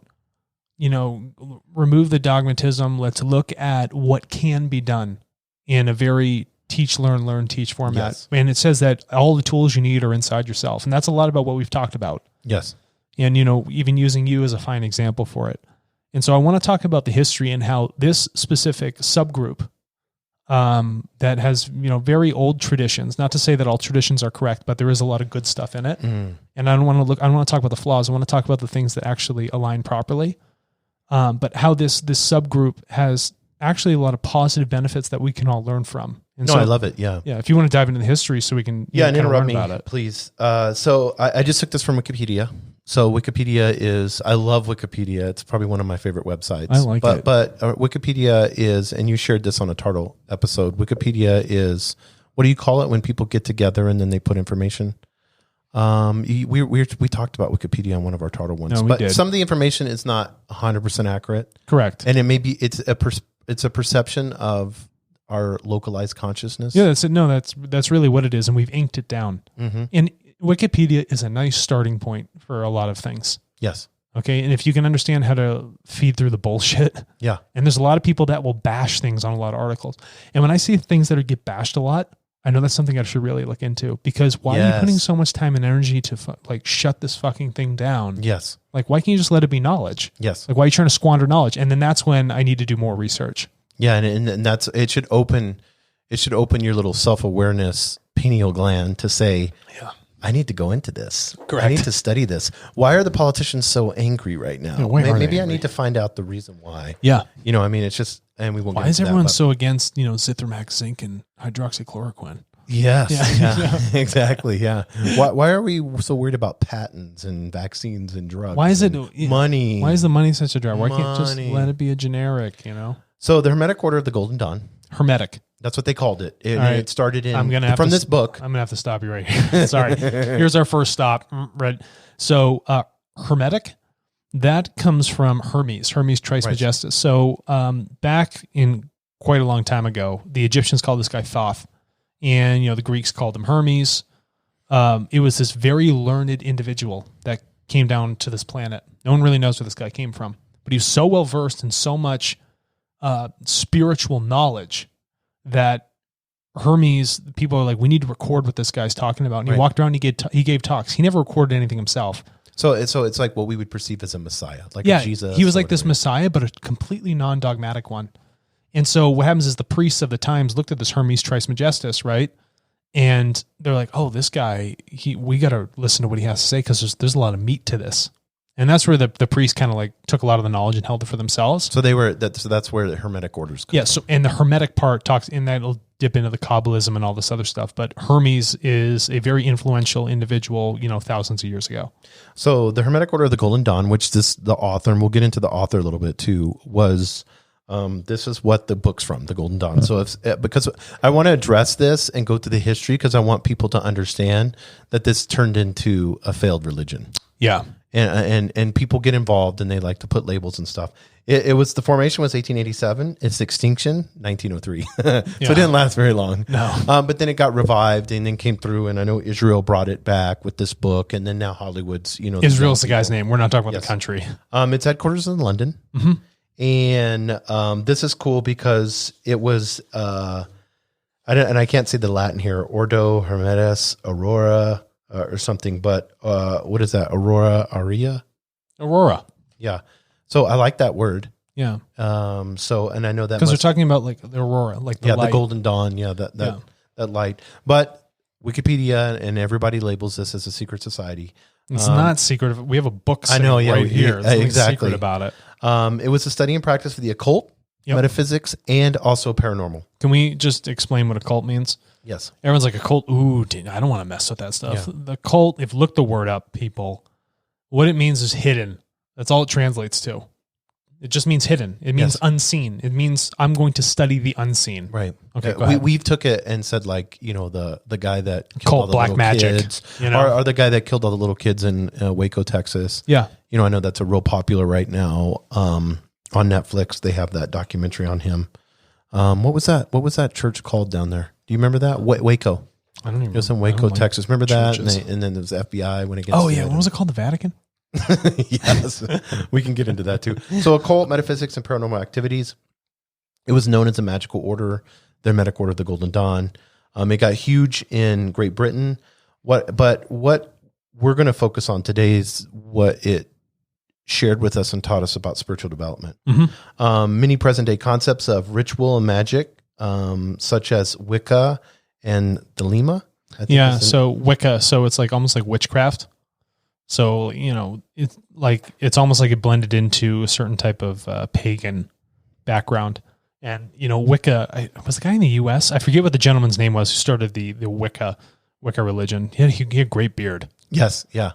S2: remove the dogmatism. Let's look at what can be done in a very teach, learn, teach format. Yes. And it says that all the tools you need are inside yourself. And that's a lot about what we've talked about. Yes. And, even using you as a fine example for it. And so I want to talk about the history and how this specific subgroup that has, very old traditions, not to say that all traditions are correct, but there is a lot of good stuff in it. And I don't want to talk about the flaws. I want to talk about the things that actually align properly. But how this subgroup has actually a lot of positive benefits that we can all learn from. And I love it. Yeah. Yeah. If you want to dive into the history so we can, and interrupt me about it. Please. So I just took this from Wikipedia. So Wikipedia I love Wikipedia. It's probably one of my favorite websites. I like it. But Wikipedia is, and you shared this on a Turtle episode, Wikipedia is, what do you call it when people get together and then they put information? We talked about Wikipedia on one of our Turtle ones. No, but some of the information is not 100% accurate. Correct. And it may be, it's a perception of our localized consciousness. Yeah, that's really what it is. And we've inked it down. Mm-hmm. And Wikipedia is a nice starting point for a lot of things. Yes. Okay. And if you can understand how to feed through the bullshit. Yeah. And there's a lot of people that will bash things on a lot of articles. And when I see things that get bashed a lot, I know that's something I should really look into because why are you putting so much time and energy to shut this fucking thing down? Yes. Why can't you just let it be knowledge? Yes. Why are you trying to squander knowledge? And then that's when I need to do more research. Yeah. And that's, it should open your little self-awareness pineal gland to say, I need to go into this. Correct. I need to study this. Why are the politicians so angry right now? Maybe I need to find out the reason why. Yeah. It's just, and we won't get into that. Why is everyone so against, Zithromax, zinc, and hydroxychloroquine? Yes. Yeah. Exactly. Yeah. Why are we so worried about patents and vaccines and drugs? Why is it money? Why is the money such a drive? Why can't just let it be a generic, So the Hermetic Order of the Golden Dawn. Hermetic. That's what they called it. It started from this book. I'm going to have to stop you right here. Sorry. Here's our first stop. Right. So Hermetic, that comes from Hermes Trismegistus. So back in quite a long time ago, the Egyptians called this guy Thoth. And, the Greeks called him Hermes. It was this very learned individual that came down to this planet. No one really knows where this guy came from. But he was so well-versed in so much spiritual knowledge that Hermes, people are like, we need to record what this guy's talking about. And he walked around, he gave talks. He never recorded anything himself. So it's like what we would perceive as a Messiah, like a Jesus. He was like this Messiah, but a completely non-dogmatic one. And so what happens is the priests of the times looked at this Hermes Trismegistus, right? And they're like, oh, this guy, we got to listen to what he has to say because there's a lot of meat to this. And that's where the priests kind of took a lot of the knowledge and held it for themselves. So that's where the Hermetic orders come from. So and the Hermetic part talks, and that'll dip into the Kabbalism and all this other stuff. But Hermes is a very influential individual, thousands of years ago. So the Hermetic Order of the Golden Dawn, which the author, and we'll get into the author a little bit too, was
S3: This is what the book's from, the Golden Dawn. So because I want to address this and go through the history, because I want people to understand that this turned into a failed religion.
S2: Yeah.
S3: And people get involved and they like to put labels and stuff. The formation was 1887. Its extinction, 1903. So it didn't last very long.
S2: No.
S3: But then it got revived and then came through. And I know Israel brought it back with this book. And then now Hollywood's,
S2: Israel's the guy's name. We're not talking about the country.
S3: Its headquarters in London.
S2: Mm-hmm.
S3: And this is cool because it was, I can't say the Latin here, Ordo Hermetis Aurora or something, but what is that? Aurora. Yeah. So I like that word.
S2: Yeah.
S3: And I know that
S2: because they're talking about like the aurora, like the light.
S3: The golden dawn. Yeah. That light. But Wikipedia and everybody labels this as a secret society.
S2: It's not secret. We have a book
S3: I know,
S2: right here. There's
S3: exactly
S2: secret about it.
S3: It was a study and practice for the occult, metaphysics, and also paranormal.
S2: Can we just explain what occult means?
S3: Yes.
S2: Everyone's like, occult, ooh, I don't want to mess with that stuff.
S3: Yeah.
S2: The occult, if you look the word up, people, what it means is hidden. That's all it translates to. It just means hidden. It means unseen. It means I'm going to study the unseen.
S3: Right.
S2: Okay, go ahead.
S3: We've took it and said like, the guy that killed
S2: Cult,
S3: all the
S2: black
S3: little
S2: magic,
S3: kids, or the guy that killed all the little kids in Waco, Texas.
S2: Yeah.
S3: I know that's a real popular right now. On Netflix, they have that documentary on him. What was that? What was that church called down there? Do you remember that? Waco.
S2: I don't even.
S3: It was in Waco, Texas. Remember that?
S2: Churches.
S3: And then there was the FBI went against.
S2: Oh yeah, what was it called? The Vatican.
S3: Yes, we can get into that too. So occult, metaphysics, and paranormal activities. It was known as the Magical Order, the Hermetic Order of the Golden Dawn. It got huge in Great Britain. But what we're going to focus on today is what it shared with us and taught us about spiritual development.
S2: Mm-hmm.
S3: Many present day concepts of ritual and magic, such as Wicca and Thelema.
S2: So Wicca, so it's like almost like witchcraft. So, it's almost like it blended into a certain type of pagan background. And, Wicca, was the guy in the U.S.? I forget what the gentleman's name was who started the Wicca religion. He had a great beard.
S3: Yes, yeah.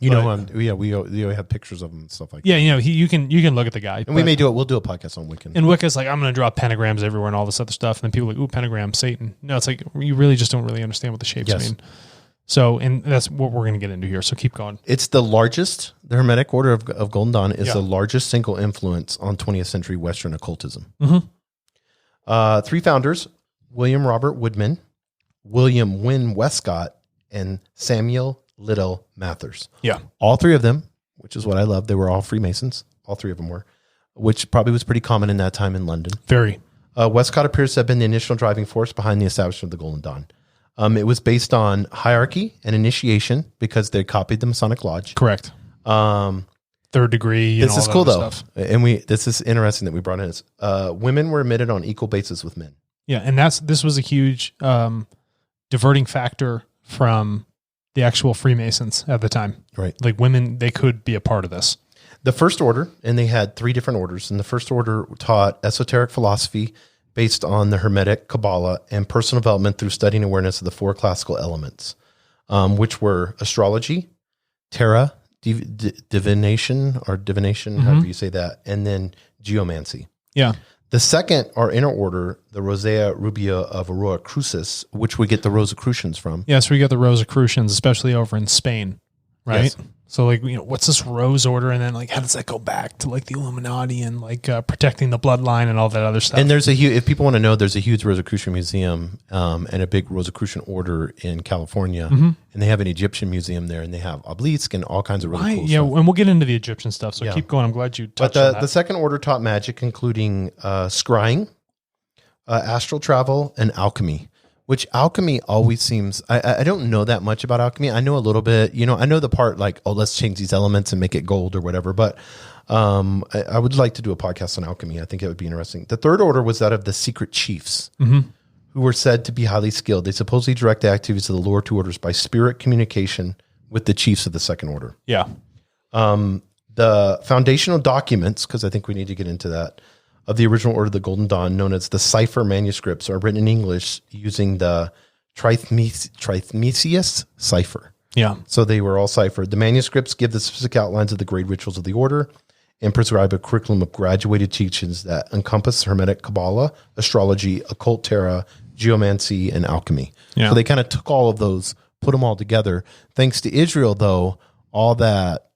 S3: We have pictures of him and stuff like that.
S2: Yeah, you can look at the guy.
S3: And we'll do a podcast on Wiccan.
S2: And Wicca's like, I'm going to draw pentagrams everywhere and all this other stuff. And then people are like, ooh, pentagram, Satan. No, it's like, you really just don't really understand what the shapes mean. So, and that's what we're going to get into here. So keep going.
S3: It's the Hermetic Order of Golden Dawn is the largest single influence on 20th century Western occultism.
S2: Mm-hmm.
S3: 3 founders, William Robert Woodman, William Wynne Westcott, and Samuel Liddell Mathers.
S2: Yeah.
S3: All 3 of them, which is what I love, they were all Freemasons. All 3 of them were, which probably was pretty common in that time in London.
S2: Very.
S3: Westcott appears to have been the initial driving force behind the establishment of the Golden Dawn. It was based on hierarchy and initiation because they copied the Masonic Lodge.
S2: Correct. Third degree.
S3: This is cool though. And this is interesting that we brought in this. Women were admitted on equal basis with men.
S2: Yeah. And this was a huge diverting factor from the actual Freemasons at the time.
S3: Right.
S2: Like women, they could be a part of this.
S3: The first order, and they had 3 different orders. And the first order taught esoteric philosophy based on the Hermetic Kabbalah and personal development through studying awareness of the 4 classical elements, which were astrology, Terra, divination, however you say that, and then geomancy.
S2: Yeah.
S3: The second, our inner order, the Rosea Rubia of Aurora Crucis, which we get the Rosicrucians from.
S2: Yeah, so we got the Rosicrucians, especially over in Spain, right? Yes. So like, what's this Rose Order? And then like, how does that go back to like the Illuminati and like protecting the bloodline and all that other stuff?
S3: And there's if people want to know, there's a huge Rosicrucian museum and a big Rosicrucian order in California. Mm-hmm. And they have an Egyptian museum there and they have obelisk and all kinds of really cool stuff.
S2: And we'll get into the Egyptian stuff. So keep going. I'm glad you touched on that. The
S3: second order taught magic, including scrying, astral travel, and alchemy. Which alchemy always seems, I don't know that much about alchemy. I know a little bit, I know the part like, oh, let's change these elements and make it gold or whatever. But I would like to do a podcast on alchemy. I think it would be interesting. The third order was that of the secret chiefs, who were said to be highly skilled. They supposedly direct the activities of the lower 2 orders by spirit communication with the chiefs of the second order.
S2: Yeah.
S3: The foundational documents, because I think we need to get into that, of the original Order of the Golden Dawn, known as the cipher manuscripts, are written in English using the Trithmesius cipher.
S2: Yeah.
S3: So they were all ciphered. The manuscripts give the specific outlines of the great rituals of the order and prescribe a curriculum of graduated teachings that encompass Hermetic Kabbalah, astrology, occult tarot, geomancy, and alchemy.
S2: Yeah.
S3: So they kind of took all of those, put them all together. Thanks to Israel, though, all that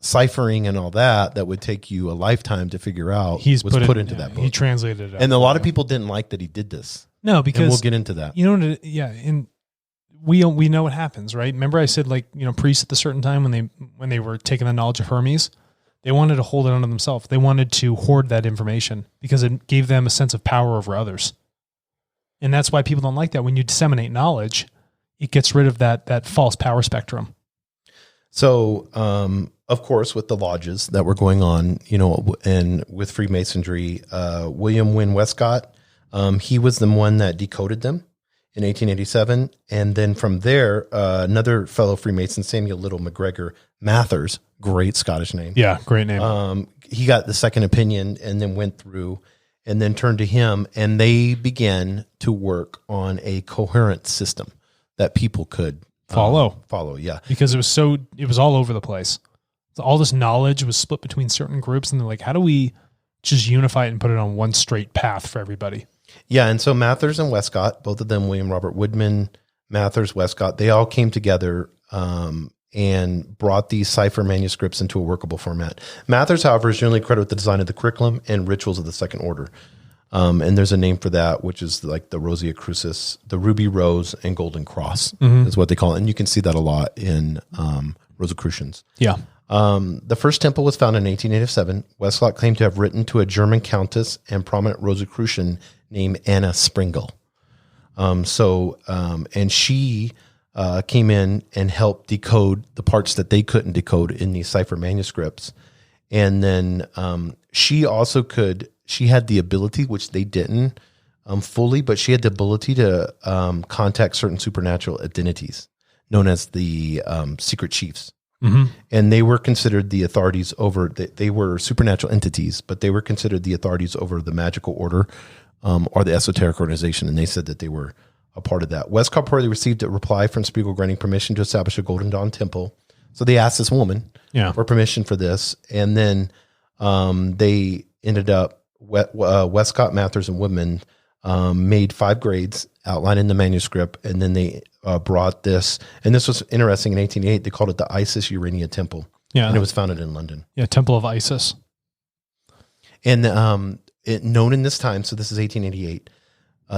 S3: ciphering and all that would take you a lifetime to figure out was put into that book.
S2: He translated it.
S3: And a lot of people didn't like that he did this.
S2: No, because
S3: and we'll get into that.
S2: You know, and we know what happens, right? Remember I said, like, you know, priests at the certain time when they were taking the knowledge of Hermes, they wanted to hold it onto themselves. They wanted to hoard that information because it gave them a sense of power over others. And that's why people don't like that. When you disseminate knowledge, it gets rid of that false power spectrum.
S3: So, of course, with the lodges that were going on, you know, and with Freemasonry, William Wynne Westcott, he was the one that decoded them in 1887. And then from there, another fellow Freemason, Samuel Little McGregor Mathers, great Scottish name.
S2: Yeah, great name.
S3: He got the second opinion and then went through and then turned to him, and they began to work on a coherent system that people could follow. Yeah.
S2: Because it was all over the place. So all this knowledge was split between certain groups, and they're like, how do we just unify it and put it on one straight path for everybody?
S3: Yeah. And so Mathers and Westcott, both of them, William Robert Woodman, Mathers, Westcott, they all came together, and brought these cipher manuscripts into a workable format. Mathers, however, is generally credited with the design of the curriculum and rituals of the Second Order. And there's a name for that, which is like the Rosia Crucis, the Ruby Rose and Golden Cross is what they call it. And you can see that a lot in Rosicrucians.
S2: Yeah.
S3: The first temple was founded in 1887. Westcott claimed to have written to a German countess and prominent Rosicrucian named Anna Springle. And she came in and helped decode the parts that they couldn't decode in these cipher manuscripts. And then she had the ability, which they didn't fully, but she had the ability to contact certain supernatural identities known as the secret chiefs. Mm-hmm. And they were considered the authorities over, they were supernatural entities, but they were considered the authorities over the magical order or the esoteric organization. And they said that they were a part of that. Westcott reportedly received a reply from Spiegel granting permission to establish a Golden Dawn temple. So they asked this woman for permission for this. And then they ended up, Westcott, Mathers, and Woodman made 5 grades outlined in the manuscript. And then they brought this, and this was interesting, in 1888, they called it the Isis Urania Temple. Yeah. And it was founded in London.
S2: Yeah, Temple of Isis.
S3: And known in this time, so this is 1888,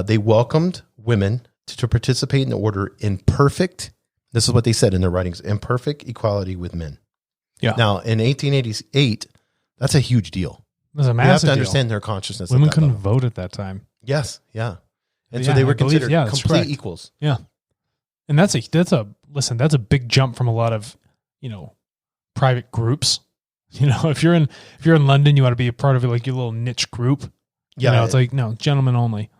S3: they welcomed women to participate in the order in perfect, this is what they said in their writings, in perfect equality with men. Yeah. Now, in 1888, that's a huge deal.
S2: That's a massive deal. You have
S3: to understand their consciousness.
S2: Women couldn't vote at that time.
S3: Yes, yeah. And so they were considered complete equals.
S2: Yeah. And that's a big jump from a lot of, private groups. If you're in London, you want to be a part of like your little niche group. Yeah. It's like, no, gentlemen only.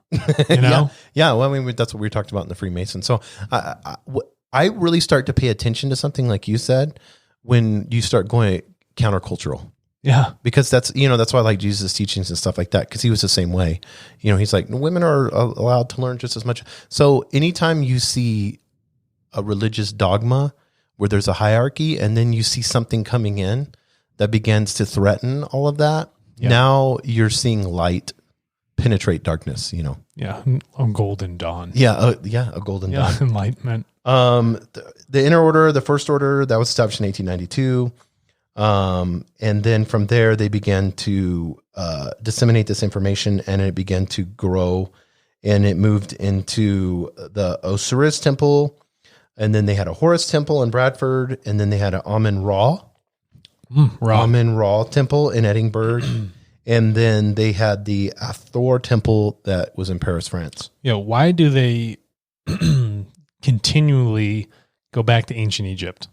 S3: Yeah. Well, I mean, that's what we talked about in the Freemason. So I really start to pay attention to something like you said when you start going countercultural.
S2: Yeah.
S3: Because that's why I like Jesus' teachings and stuff like that. Cause he was the same way. He's like, women are allowed to learn just as much. So anytime you see a religious dogma where there's a hierarchy and then you see something coming in that begins to threaten all of that, now you're seeing light penetrate darkness,
S2: Yeah. A golden dawn.
S3: Yeah. A golden dawn.
S2: Enlightenment.
S3: The inner order, the first order, that was established in 1892. And then from there, they began to disseminate this information, and it began to grow, and it moved into the Osiris temple, and then they had a Horus temple in Bradford, and then they had an Amun-Ra temple in Edinburgh, and then they had the Hathor temple that was in Paris, France.
S2: Yeah, why do they continually go back to ancient Egypt?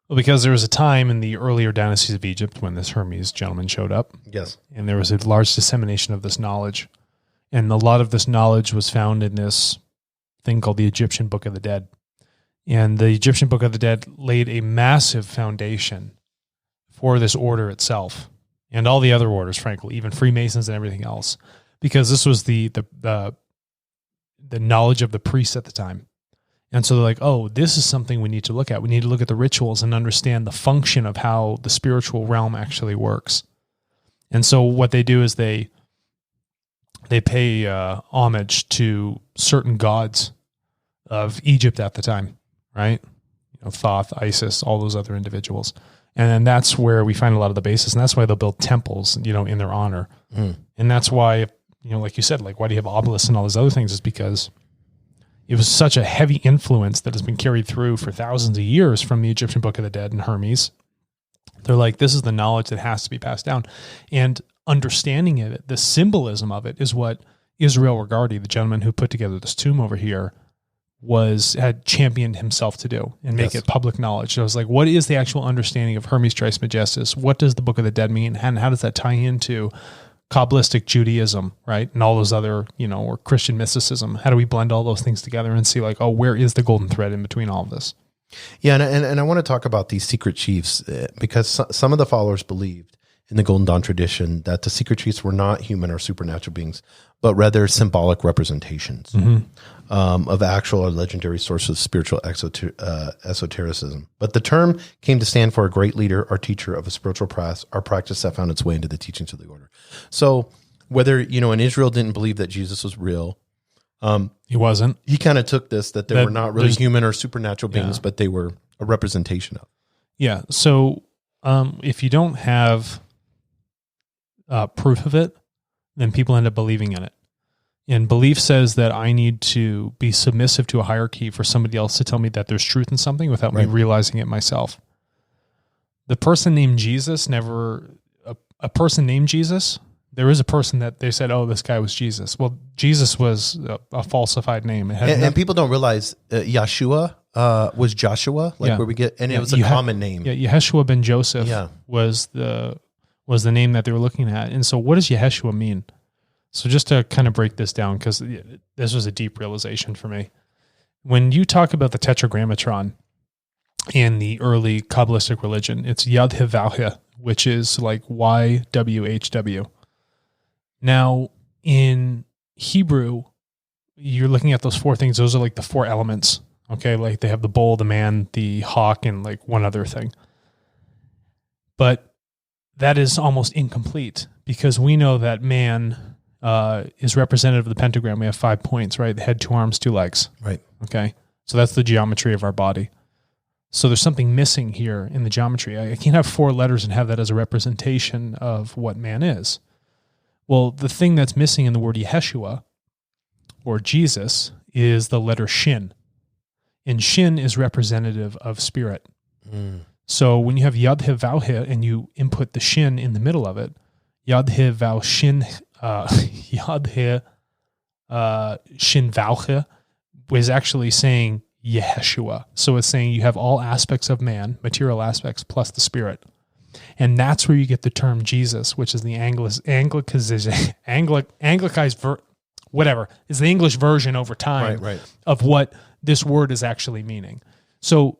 S2: Well, because there was a time in the earlier dynasties of Egypt when this Hermes gentleman showed up.
S3: Yes.
S2: And there was a large dissemination of this knowledge. And a lot of this knowledge was found in this thing called the Egyptian Book of the Dead. And the Egyptian Book of the Dead laid a massive foundation for this order itself and all the other orders, frankly, even Freemasons and everything else, because this was the knowledge of the priests at the time. And so they're like, oh, this is something we need to look at. We need to look at the rituals and understand the function of how the spiritual realm actually works. And so what they do is they pay homage to certain gods of Egypt at the time, right? Thoth, Isis, all those other individuals. And then that's where we find a lot of the basis. And that's why they'll build temples, in their honor. And that's why, like you said, like why do you have obelisks and all those other things is because it was such a heavy influence that has been carried through for thousands of years from the Egyptian Book of the Dead and Hermes. They're like, this is the knowledge that has to be passed down. And understanding it, the symbolism of it is what Israel Regardi, the gentleman who put together this tomb over here, had championed himself to do and make it public knowledge. So I was like, what is the actual understanding of Hermes Trismegistus? What does the Book of the Dead mean? And how does that tie into Kabbalistic Judaism, right? And all those other, or Christian mysticism. How do we blend all those things together and see like, oh, where is the golden thread in between all of this?
S3: Yeah. And I want to talk about these secret chiefs because some of the followers believed in the Golden Dawn tradition that the secret chiefs were not human or supernatural beings, but rather symbolic representations of actual or legendary sources of spiritual esotericism. But the term came to stand for a great leader or teacher of a spiritual practice that found its way into the teachings of the order. So whether, in Israel didn't believe that Jesus was real,
S2: he wasn't.
S3: He kind of took this, that they were not really human or supernatural beings, but they were a representation of.
S2: Yeah. So if you don't have proof of it, then people end up believing in it. And belief says that I need to be submissive to a hierarchy for somebody else to tell me that there's truth in something without me realizing it myself. The person named Jesus a person named Jesus, there is a person that they said, oh, this guy was Jesus. Well, Jesus was a falsified name.
S3: And people don't realize Yeshua was Joshua, where we get, and it was a common name. Yeah,
S2: Yeshua ben Joseph was the name that they were looking at. And so what does Yeshua mean? So just to kind of break this down, because this was a deep realization for me. When you talk about the Tetragrammaton in the early Kabbalistic religion, it's Yud He Vav He, which is like YWHW. Now, in Hebrew, you're looking at those four things. Those are like the four elements, okay? Like they have the bull, the man, the hawk, and like one other thing. But that is almost incomplete because we know that man is representative of the pentagram. We have 5 points, right? The head, 2 arms, 2 legs.
S3: Right.
S2: Okay. So that's the geometry of our body. So there's something missing here in the geometry. I can't have 4 letters and have that as a representation of what man is. Well, the thing that's missing in the word Yeshua or Jesus is the letter Shin. And Shin is representative of spirit. So when you have Yad He Vav He and you input the Shin in the middle of it, Yad He Vav Shin, Yad He Shin Vav He was actually saying Yeshua. So it's saying you have all aspects of man, material aspects, plus the spirit. And that's where you get the term Jesus, which is the Anglicized, whatever, is the English version over time of what this word is actually meaning. So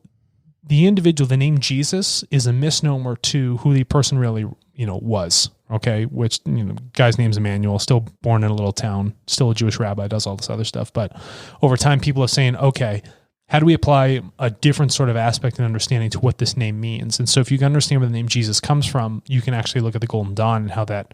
S2: the individual, the name Jesus is a misnomer to who the person really, was, okay? Which, guy's name's Emmanuel, still born in a little town, still a Jewish rabbi, does all this other stuff. But over time, people are saying, okay, how do we apply a different sort of aspect and understanding to what this name means? And so if you can understand where the name Jesus comes from, you can actually look at the Golden Dawn and how that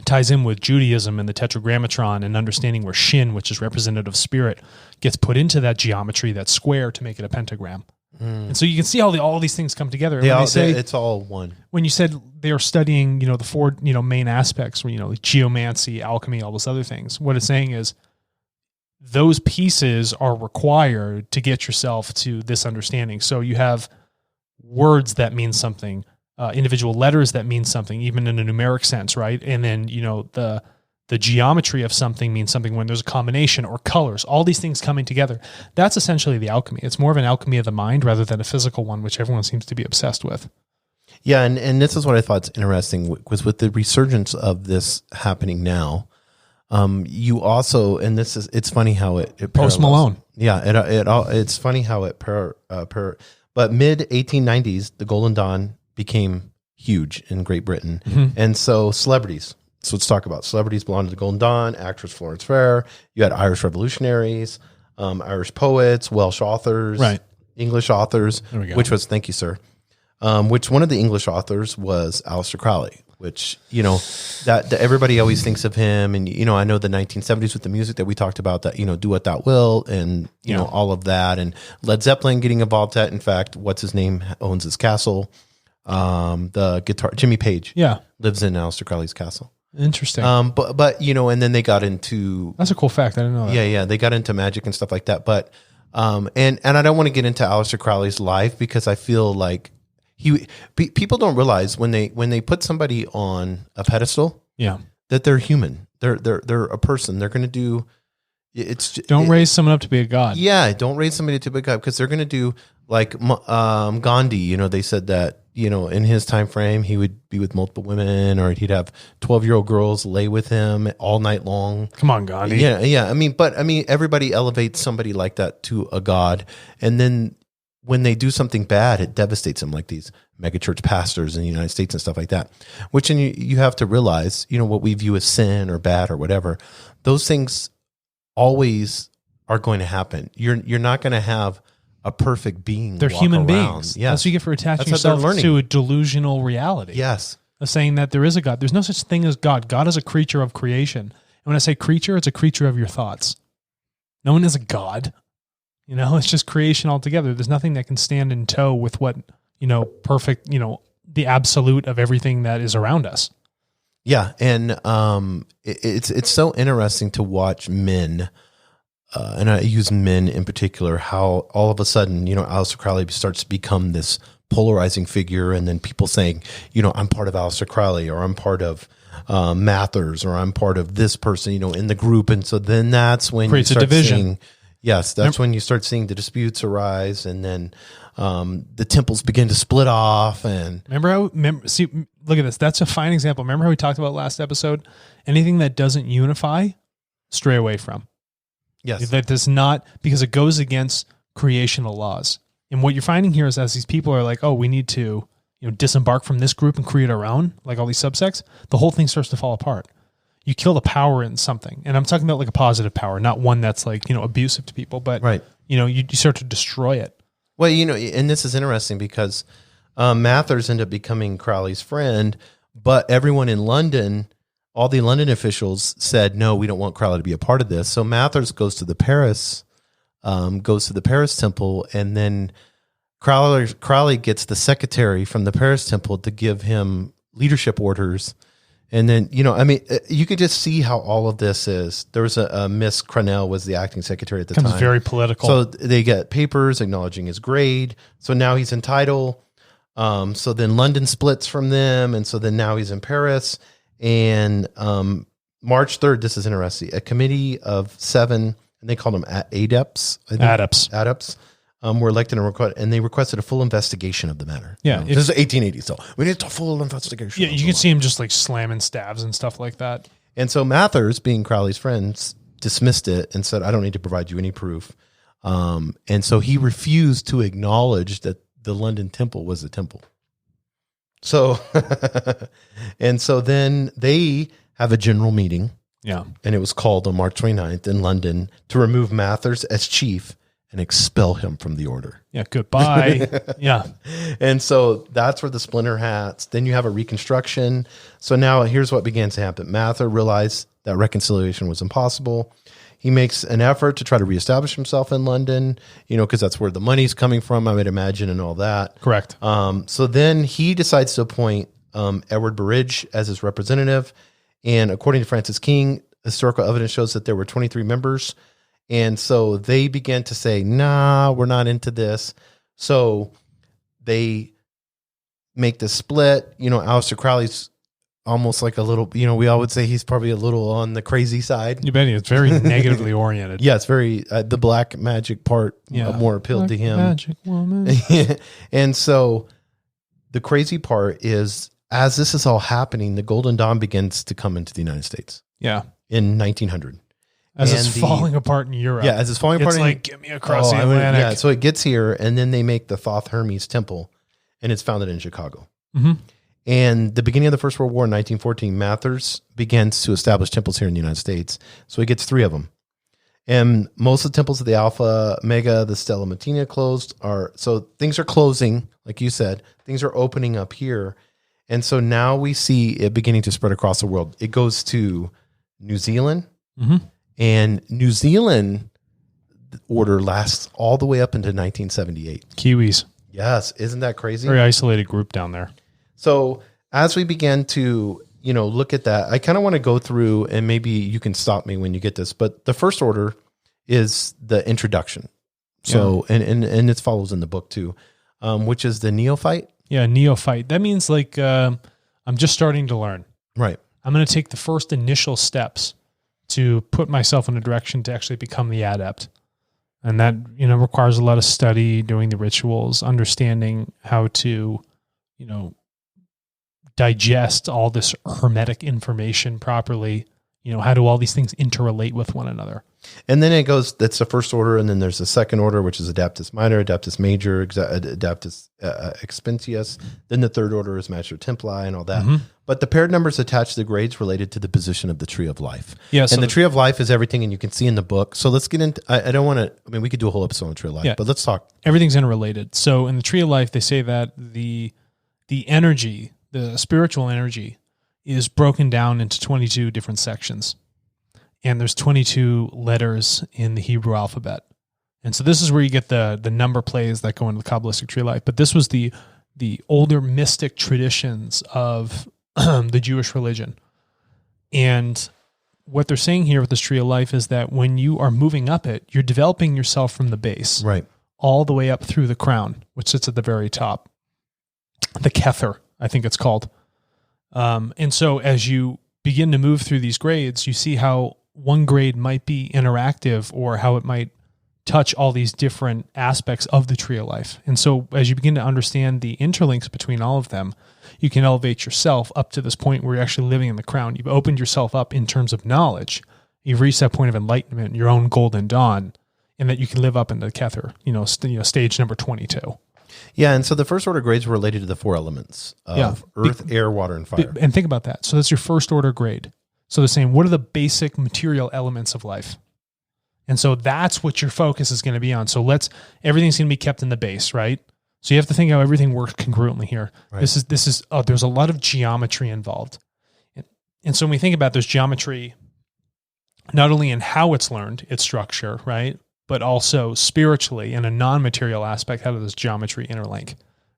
S2: ties in with Judaism and the Tetragrammaton and understanding where Shin, which is representative of spirit, gets put into that geometry, that square, to make it a pentagram. And so you can see how all these things come together.
S3: It's all one.
S2: When you said they are studying, the 4, main aspects, like geomancy, alchemy, all those other things, what it's saying is those pieces are required to get yourself to this understanding. So you have words that mean something, individual letters that mean something, even in a numeric sense, right? And then, the geometry of something means something when there's a combination, or colors, all these things coming together. That's essentially the alchemy. It's more of an alchemy of the mind rather than a physical one, which everyone seems to be obsessed with.
S3: Yeah, and this is what I thought is interesting, was with the resurgence of this happening now. You also, and it's funny how it
S2: Post Malone.
S3: Yeah, it's funny how it but mid 1890s, the Golden Dawn became huge in Great Britain, and so celebrities. So let's talk about celebrities belonging to the Golden Dawn. Actress Florence Ferrer. You had Irish revolutionaries. Irish poets, Welsh authors,
S2: Right.
S3: English authors,
S2: There we go.
S3: which was, thank you, sir. Which one of the English authors was Aleister Crowley, which, that everybody always thinks of him. And, I know the 1970s with the music that we talked about that, do what thou will, and, all of that. And Led Zeppelin getting involved at, in fact, what's his name owns his castle. The guitar, Jimmy Page, lives in Aleister Crowley's castle.
S2: Interesting.
S3: But and then they got into,
S2: That's a cool fact. I didn't know that.
S3: yeah, they got into magic and stuff like that. But, and I don't want to get into Aleister Crowley's life because I feel like people don't realize when they put somebody on a pedestal, that they're human. They're a person. They're going to do,
S2: Don't raise someone up to be a god.
S3: Yeah. Don't raise somebody to be a god because they're going to do like, Gandhi, they said that, in his time frame, he would be with multiple women, or he'd have 12-year-old girls lay with him all night long.
S2: Come on, Gandhi.
S3: Yeah. I mean, everybody elevates somebody like that to a god. And then when they do something bad, it devastates them, like these megachurch pastors in the United States and stuff like that, which you have to realize, what we view as sin or bad or whatever, those things always are going to happen. You're not going to have a perfect being.
S2: They're
S3: walk
S2: human
S3: around.
S2: beings.
S3: Yes.
S2: That's what you get for attaching
S3: That's what they're
S2: yourself
S3: learning.
S2: to a delusional reality.
S3: Yes.
S2: Of saying that there is a God. There's no such thing as God. God is a creature of creation. And when I say creature, it's a creature of your thoughts. No one is a God. It's just creation altogether. There's nothing that can stand in tow with what, perfect, the absolute of everything that is around us.
S3: Yeah. And it's so interesting to watch men, and I use men in particular, how all of a sudden, Aleister Crowley starts to become this polarizing figure. And then people saying, I'm part of Aleister Crowley, or I'm part of Mathers, or I'm part of this person, in the group. And so then that's when
S2: Creates
S3: you start
S2: a division.
S3: seeing, yes, that's when you start seeing the disputes arise. And then the temples begin to split off. And
S2: See, look at this. That's a fine example. Remember how we talked about last episode? Anything that doesn't unify, stray away from.
S3: yes,
S2: That does not, because it goes against creational laws. And what you're finding here is as these people are like, oh, we need to disembark from this group and create our own, like all these subsects, the whole thing starts to fall apart. You kill the power in something. And I'm talking about like a positive power, not one that's like, abusive to people, but
S3: right.
S2: You start to destroy it.
S3: Well, and this is interesting because Mathers ended up becoming Crowley's friend, but everyone in London, all the London officials said, no, we don't want Crowley to be a part of this. So Mathers goes to the Paris temple, and then Crowley gets the secretary from the Paris temple to give him leadership orders. And then, you could just see how all of this is. There was a Miss Cronell was the acting secretary at the time.
S2: Becomes very political.
S3: So they get papers acknowledging his grade. So now he's in title. So then London splits from them. And so then now he's in Paris. And March 3rd, this is interesting, a committee of 7, and they called them adepts. Adepts. Were elected and they requested a full investigation of the matter.
S2: Yeah.
S3: This is 1880, so we need a full investigation.
S2: Yeah, you can see him just like slamming staves and stuff like that.
S3: And so Mathers, being Crowley's friends, dismissed it and said, I don't need to provide you any proof. And so he refused to acknowledge that the London temple was a temple. So, and so then they have a general meeting.
S2: Yeah.
S3: And it was called on March 29th in London to remove Mathers as chief and expel him from the order.
S2: Yeah, goodbye. Yeah.
S3: And so that's where the splinter hats, then you have a reconstruction. So now here's what begins to happen. Mather realized that reconciliation was impossible. He makes an effort to try to reestablish himself in London, because that's where the money's coming from, I would imagine, and all that.
S2: Correct.
S3: So then he decides to appoint Edward Burridge as his representative. And according to Francis King, historical evidence shows that there were 23 members. And so they began to say, nah, we're not into this. So they make the split. Aleister Crowley's almost like a little, we all would say he's probably a little on the crazy side.
S2: You bet. It's very negatively oriented.
S3: Yeah, it's very, the black magic part more appealed to him.
S2: Magic woman.
S3: And so the crazy part is, as this is all happening, the Golden Dawn begins to come into the United States.
S2: Yeah.
S3: In 1900.
S2: As it's falling apart in Europe.
S3: Yeah, as it's falling apart.
S2: It's like, get me across the Atlantic.
S3: Yeah, so it gets here, and then they make the Thoth Hermes Temple, and it's founded in Chicago.
S2: Mm-hmm.
S3: And the beginning of the First World War in 1914, Mathers begins to establish temples here in the United States. So he gets 3 of them. And most of the temples of the Alpha, Omega, the Stella Matina closed so things are closing, like you said, things are opening up here. And so now we see it beginning to spread across the world. It goes to New Zealand, and New Zealand order lasts all the way up into 1978.
S2: Kiwis.
S3: Yes. Isn't that crazy?
S2: Very isolated group down there.
S3: So as we begin to, look at that, I kind of want to go through, and maybe you can stop me when you get this, but the first order is the introduction. So, and it follows in the book too, which is the neophyte.
S2: Yeah. Neophyte. That means like, I'm just starting to learn.
S3: Right.
S2: I'm going to take the first initial steps to put myself in a direction to actually become the adept. And that, requires a lot of study, doing the rituals, understanding how to, digest all this hermetic information properly. How do all these things interrelate with one another?
S3: And then that's the first order. And then there's the second order, which is Adeptus Minor, Adeptus Major, Adeptus Expensius. Then the third order is Master Templi and all that. But the paired numbers attach the grades related to the position of the Tree of Life.
S2: Yeah,
S3: and the Tree of Life is everything, and you can see in the book. So let's get into, I don't want to, we could do a whole episode on the Tree of Life, but let's talk.
S2: Everything's interrelated. So in the Tree of Life, they say that the energy, the spiritual energy, is broken down into 22 different sections. And there's 22 letters in the Hebrew alphabet. And so this is where you get the number plays that go into the Kabbalistic Tree of Life. But this was the older mystic traditions of the Jewish religion. And what they're saying here with this Tree of Life is that when you are moving up it, you're developing yourself from the base.
S3: Right.
S2: All the way up through the crown, which sits at the very top. The Kether, I think it's called. And so as you begin to move through these grades, you see how one grade might be interactive or how it might touch all these different aspects of the Tree of Life. And so as you begin to understand the interlinks between all of them, you can elevate yourself up to this point where you're actually living in the crown. You've opened yourself up in terms of knowledge. You've reached that point of enlightenment, your own golden dawn, and that you can live up into the Kether, stage number 22.
S3: Yeah, and so the first order grades were related to the four elements of earth, air, water, and fire.
S2: And think about that. So that's your first order grade. So they're saying, what are the basic material elements of life? And so that's what your focus is going to be on. So everything's going to be kept in the base, right? So you have to think how everything works congruently here. Right. This is there's a lot of geometry involved. And so when we think about there's geometry, not only in how it's learned, its structure, right? But also spiritually in a non-material aspect, how does this geometry interlink?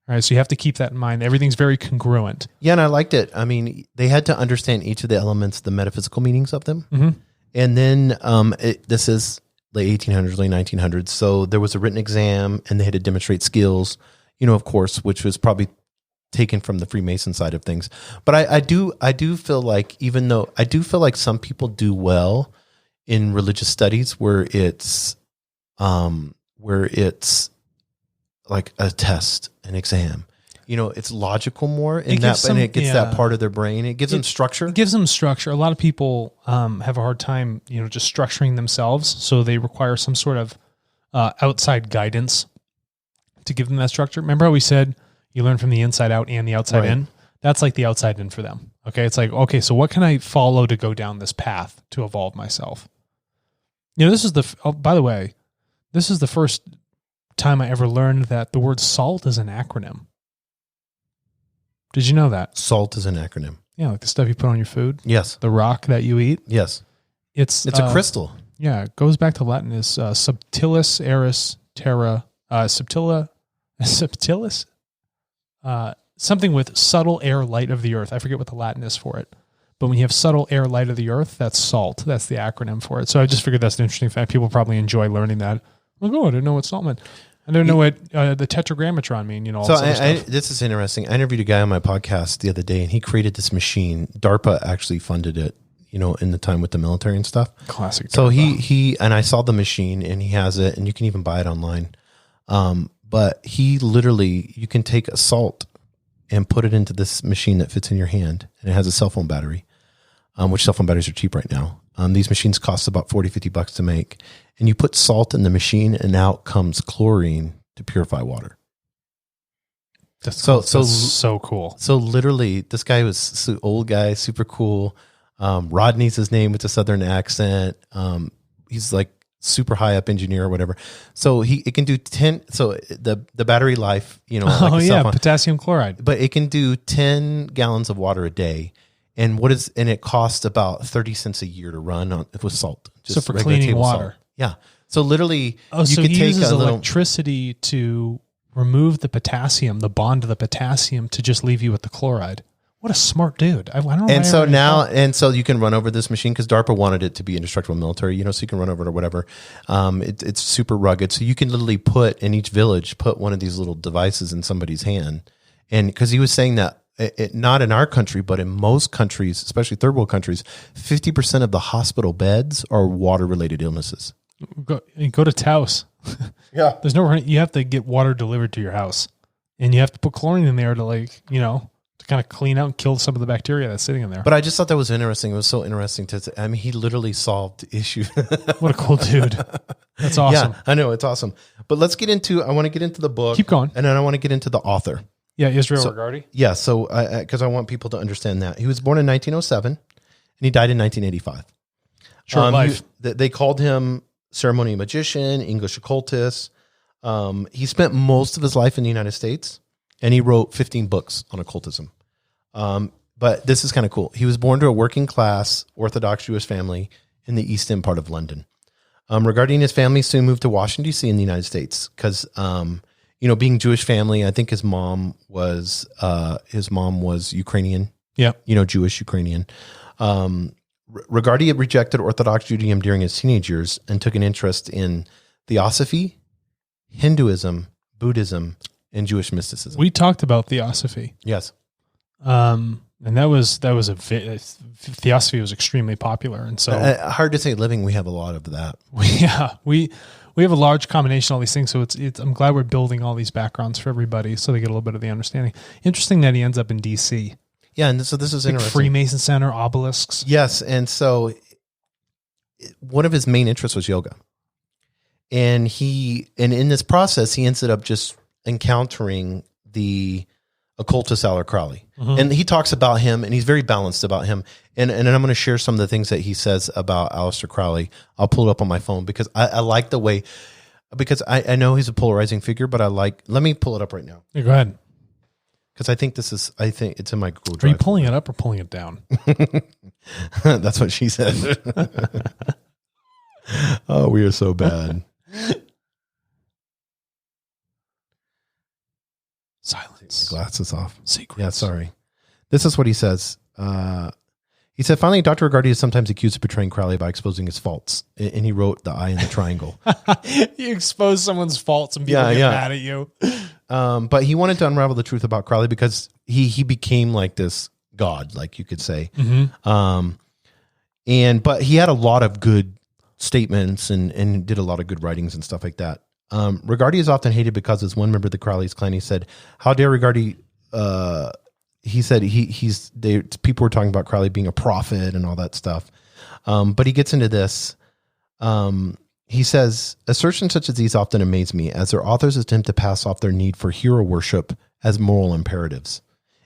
S2: All right, so you have to keep that in mind. Everything's very congruent.
S3: Yeah, and I liked it. I mean, they had to understand each of the elements, the metaphysical meanings of them.
S2: Mm-hmm.
S3: And then this is late 1800s, late 1900s. So there was a written exam, and they had to demonstrate skills, of course, which was probably taken from the Freemason side of things. But I do feel like, even though I do feel like some people do well in religious studies where it's like a test, an exam, it's logical more in that, and it gets that part of their brain. It gives them structure.
S2: It gives them structure. A lot of people have a hard time, just structuring themselves. So they require some sort of outside guidance to give them that structure. Remember how we said you learn from the inside out and the outside in? That's like the outside in for them. Okay. It's like, okay, so what can I follow to go down this path to evolve myself? This is by the way, this is the first time I ever learned that the word SALT is an acronym. Did you know that?
S3: SALT is an acronym.
S2: Yeah, like the stuff you put on your food.
S3: Yes.
S2: The rock that you eat.
S3: Yes.
S2: It's
S3: a crystal.
S2: Yeah, it goes back to Latin. Is subtilis aeris terra subtilis something with subtle air light of the earth. I forget what the Latin is for it. But when you have subtle air light of the earth, that's SALT. That's the acronym for it. So I just figured that's an interesting fact. People probably enjoy learning that. Like, I didn't know what salt meant. I didn't know what the tetragrammatron mean.
S3: So this is interesting. I interviewed a guy on my podcast the other day, and he created this machine. DARPA actually funded it, in the time with the military and stuff.
S2: Classic. DARPA.
S3: So he and I saw the machine, and he has it, and you can even buy it online. But he literally, you can take a salt and put it into this machine that fits in your hand, and it has a cell phone battery. Which cell phone batteries are cheap right now. These machines cost about $40-$50 to make. And you put salt in the machine, and out comes chlorine to purify water.
S2: That's so cool.
S3: So literally, this guy was old guy, super cool. Rodney's his name with a Southern accent. He's like super high up engineer or whatever. So it can do 10. So the battery life, like a cell phone,
S2: potassium chloride.
S3: but it can do 10 gallons of water a day. And it costs about 30 cents a year to run with salt.
S2: So for cleaning water.
S3: Salt. Yeah. So literally,
S2: so he uses electricity to remove the potassium, the bond to the potassium, to just leave you with the chloride. What a smart dude. I don't know.
S3: And so you can run over this machine because DARPA wanted it to be indestructible military, so you can run over it or whatever. It's super rugged. So you can literally in each village, put one of these little devices in somebody's hand. And because he was saying that not in our country, but in most countries, especially third world countries, 50% of the hospital beds are water related illnesses.
S2: Go to Taos.
S3: Yeah.
S2: There's you have to get water delivered to your house, and you have to put chlorine in there to to kind of clean out and kill some of the bacteria that's sitting in there.
S3: But I just thought that was interesting. It was so interesting he literally solved the issue.
S2: What a cool dude. That's awesome.
S3: Yeah, I know. It's awesome. But I want to get into the book.
S2: Keep going.
S3: And then I want to get into the author.
S2: Yeah. Israel Regardie.
S3: Yeah. So, because I want people to understand that he was born in 1907 and he died in 1985.
S2: Short life.
S3: They called him ceremonial magician, English occultist. He spent most of his life in the United States, and he wrote 15 books on occultism. But this is kind of cool. He was born to a working class Orthodox Jewish family in the East End part of London. Regarding his family, soon moved to Washington, D.C. in the United States because, being Jewish family, I think his mom was Ukrainian.
S2: Yeah.
S3: Jewish Ukrainian. Regardie rejected Orthodox Judaism during his teenage years and took an interest in theosophy, Hinduism, Buddhism, and Jewish mysticism.
S2: We talked about theosophy.
S3: Yes.
S2: And theosophy was extremely popular. And so
S3: hard to say living. We have a lot of that.
S2: We have a large combination of all these things. So I'm glad we're building all these backgrounds for everybody so they get a little bit of the understanding. Interesting that he ends up in DC.
S3: Yeah. And so this is interesting.
S2: Freemason Center, obelisks.
S3: Yes. And so one of his main interests was yoga. And in this process, he ended up just encountering the occultist Aleister Crowley. Mm-hmm. And he talks about him, and he's very balanced about him. And I'm going to share some of the things that he says about Aleister Crowley. I'll pull it up on my phone because I like the way, because I know he's a polarizing figure, but let me pull it up right now.
S2: Yeah, go ahead.
S3: Because I think it's in my Google Drive.
S2: Are you pulling it up or pulling it down?
S3: That's what she said. Oh, we are so bad.
S2: Silence.
S3: My glasses off.
S2: Secrets.
S3: Yeah, sorry. This is what he says. He said, finally, Dr. Regardie is sometimes accused of betraying Crowley by exposing his faults. And he wrote the eye in the triangle.
S2: You expose someone's faults and people get mad at you.
S3: But he wanted to unravel the truth about Crowley because he became like this god, like you could say.
S2: Mm-hmm.
S3: But he had a lot of good statements and did a lot of good writings and stuff like that. Regardie is often hated because as one member of the Crowley's clan, he said, how dare Regardie, he said people were talking about Crowley being a prophet and all that stuff. But he gets into this. He says, assertions such as these often amaze me as their authors attempt to pass off their need for hero worship as moral imperatives.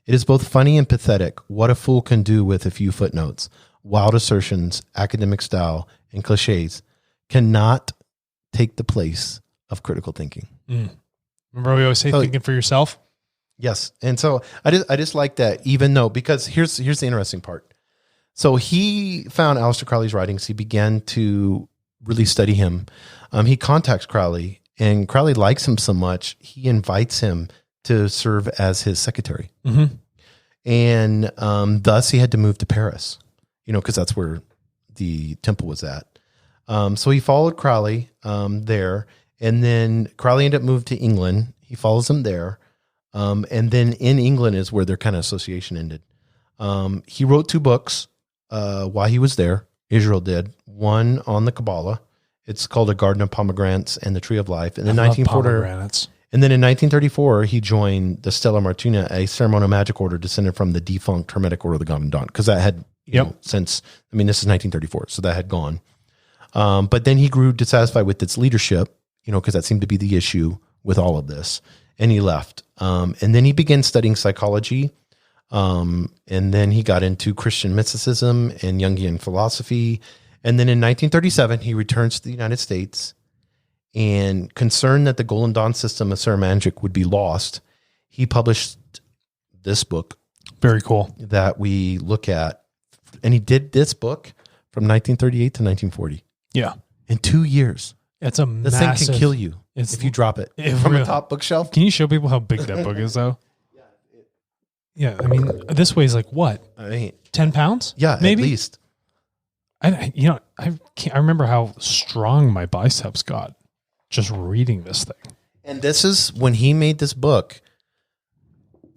S3: It is both funny and pathetic what a fool can do with a few footnotes. Wild assertions, academic style, and cliches cannot take the place of critical thinking.
S2: Remember we always say thinking for yourself?
S3: Yes. And so I just like that, even though, because here's the interesting part. So he found Aleister Crowley's writings. He began to really study him. He contacts Crowley, and Crowley likes him so much, he invites him to serve as his secretary. Mm-hmm. And thus he had to move to Paris, because that's where the temple was at. So he followed Crowley there, and then Crowley ended up moving to England. He follows him there. And then in England is where their kind of association ended. He wrote 2 books while he was there. Israel did. One on the Kabbalah. It's called A Garden of Pomegranates and the Tree of Life. And then in 1934, he joined the Stella Martina, a ceremonial magic order descended from the defunct Hermetic Order of the Golden Dawn. Because that had, this is 1934, so that had gone. But then he grew dissatisfied with its leadership, because that seemed to be the issue with all of this. And he left. And then he began studying psychology. And then he got into Christian mysticism and Jungian philosophy. And then in 1937, he returns to the United States, and concerned that the Golden Dawn system of Saramandric would be lost, he published this book.
S2: Very cool.
S3: That we look at. And he did this book from 1938 to 1940.
S2: Yeah.
S3: In 2 years.
S2: It's a
S3: This
S2: massive...
S3: thing can kill you if you drop it from a top bookshelf.
S2: Can you show people how big that book is, though? Yeah, I mean, this weighs like what?
S3: I mean,
S2: 10 pounds?
S3: yeah,
S2: maybe?
S3: at least.
S2: I remember how strong my biceps got just reading this thing.
S3: And this is when he made this book.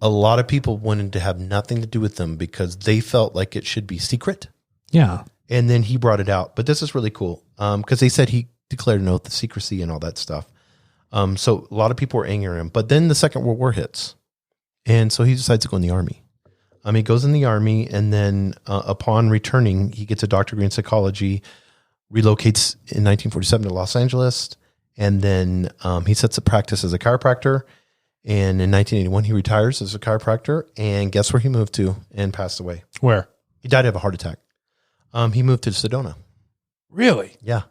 S3: A lot of people wanted to have nothing to do with them because they felt like it should be secret.
S2: Yeah.
S3: And then he brought it out. But this is really cool because they said he declared an oath of secrecy and all that stuff. So a lot of people were angry at him. But then the Second World War hits. And so he decides to go in the Army. He goes in the Army, and then upon returning, he gets a doctorate degree in psychology, relocates in 1947 to Los Angeles, and then he sets up practice as a chiropractor. And in 1981, he retires as a chiropractor. And guess where he moved to and passed away?
S2: Where?
S3: He died of a heart attack. He moved to Sedona.
S2: Really?
S3: Yeah.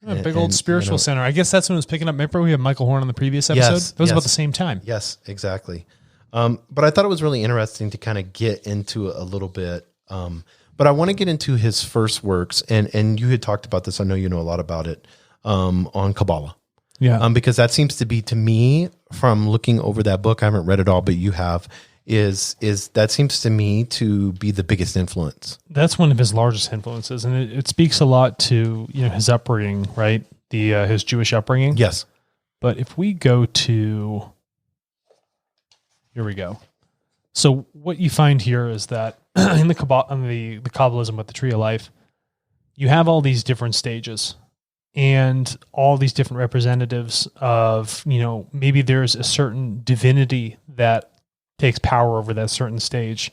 S2: A big old spiritual center. I guess that's when it was picking up. Remember we had Michael Horn on the previous episode?
S3: Yes,
S2: That was
S3: yes.
S2: about the same time.
S3: Yes, exactly. But I thought it was really interesting to kind of get into a little bit. But I want to get into his first works. And you had talked about this. I know you know a lot about it on Kabbalah.
S2: Yeah.
S3: Because that seems to be, to me, from looking over that book, I haven't read it all, but you have, is that seems to me to be the biggest influence.
S2: That's one of his largest influences. And it speaks a lot to, his upbringing, right? His Jewish upbringing.
S3: Yes.
S2: But if we go to, here we go. So what you find here is that in the Kabbalism with the Tree of Life, you have all these different stages and all these different representatives of, maybe there's a certain divinity that takes power over that certain stage.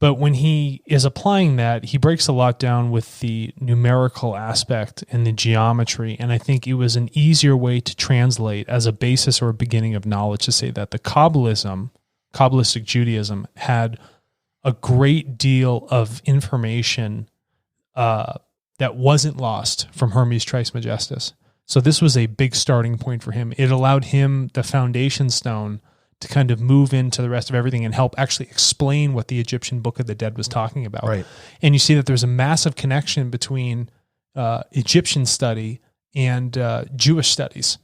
S2: But when he is applying that, he breaks a lot down with the numerical aspect and the geometry. And I think it was an easier way to translate as a basis or a beginning of knowledge to say that the Kabbalistic Judaism had a great deal of information that wasn't lost from Hermes Trismegistus. So this was a big starting point for him. It allowed him the foundation stone to kind of move into the rest of everything and help actually explain what the Egyptian Book of the Dead was talking about.
S3: Right.
S2: And you see that there's a massive connection between Egyptian study and Jewish studies,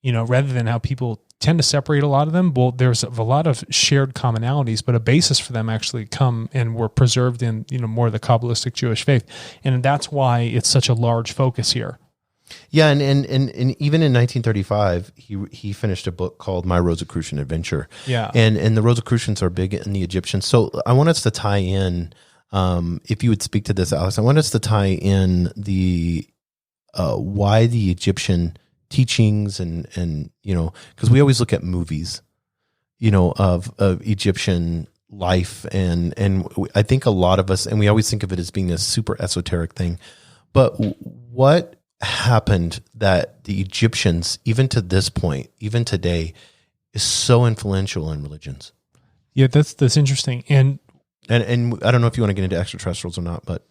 S2: rather than how people tend to separate a lot of them. Well, there's a lot of shared commonalities, but a basis for them actually come and were preserved in, more of the Kabbalistic Jewish faith. And that's why it's such a large focus here.
S3: Yeah, and even in 1935, he finished a book called My Rosicrucian Adventure.
S2: Yeah,
S3: and the Rosicrucians are big in the Egyptians. So I want us to tie in, if you would speak to this, Alex. I want us to tie in the why the Egyptian teachings and because we always look at movies, of Egyptian life, and I think a lot of us, and we always think of it as being a super esoteric thing, but what happened that the Egyptians, even to this point, even today, is so influential in religions?
S2: Yeah, that's interesting. And
S3: I don't know if you want to get into extraterrestrials or not, but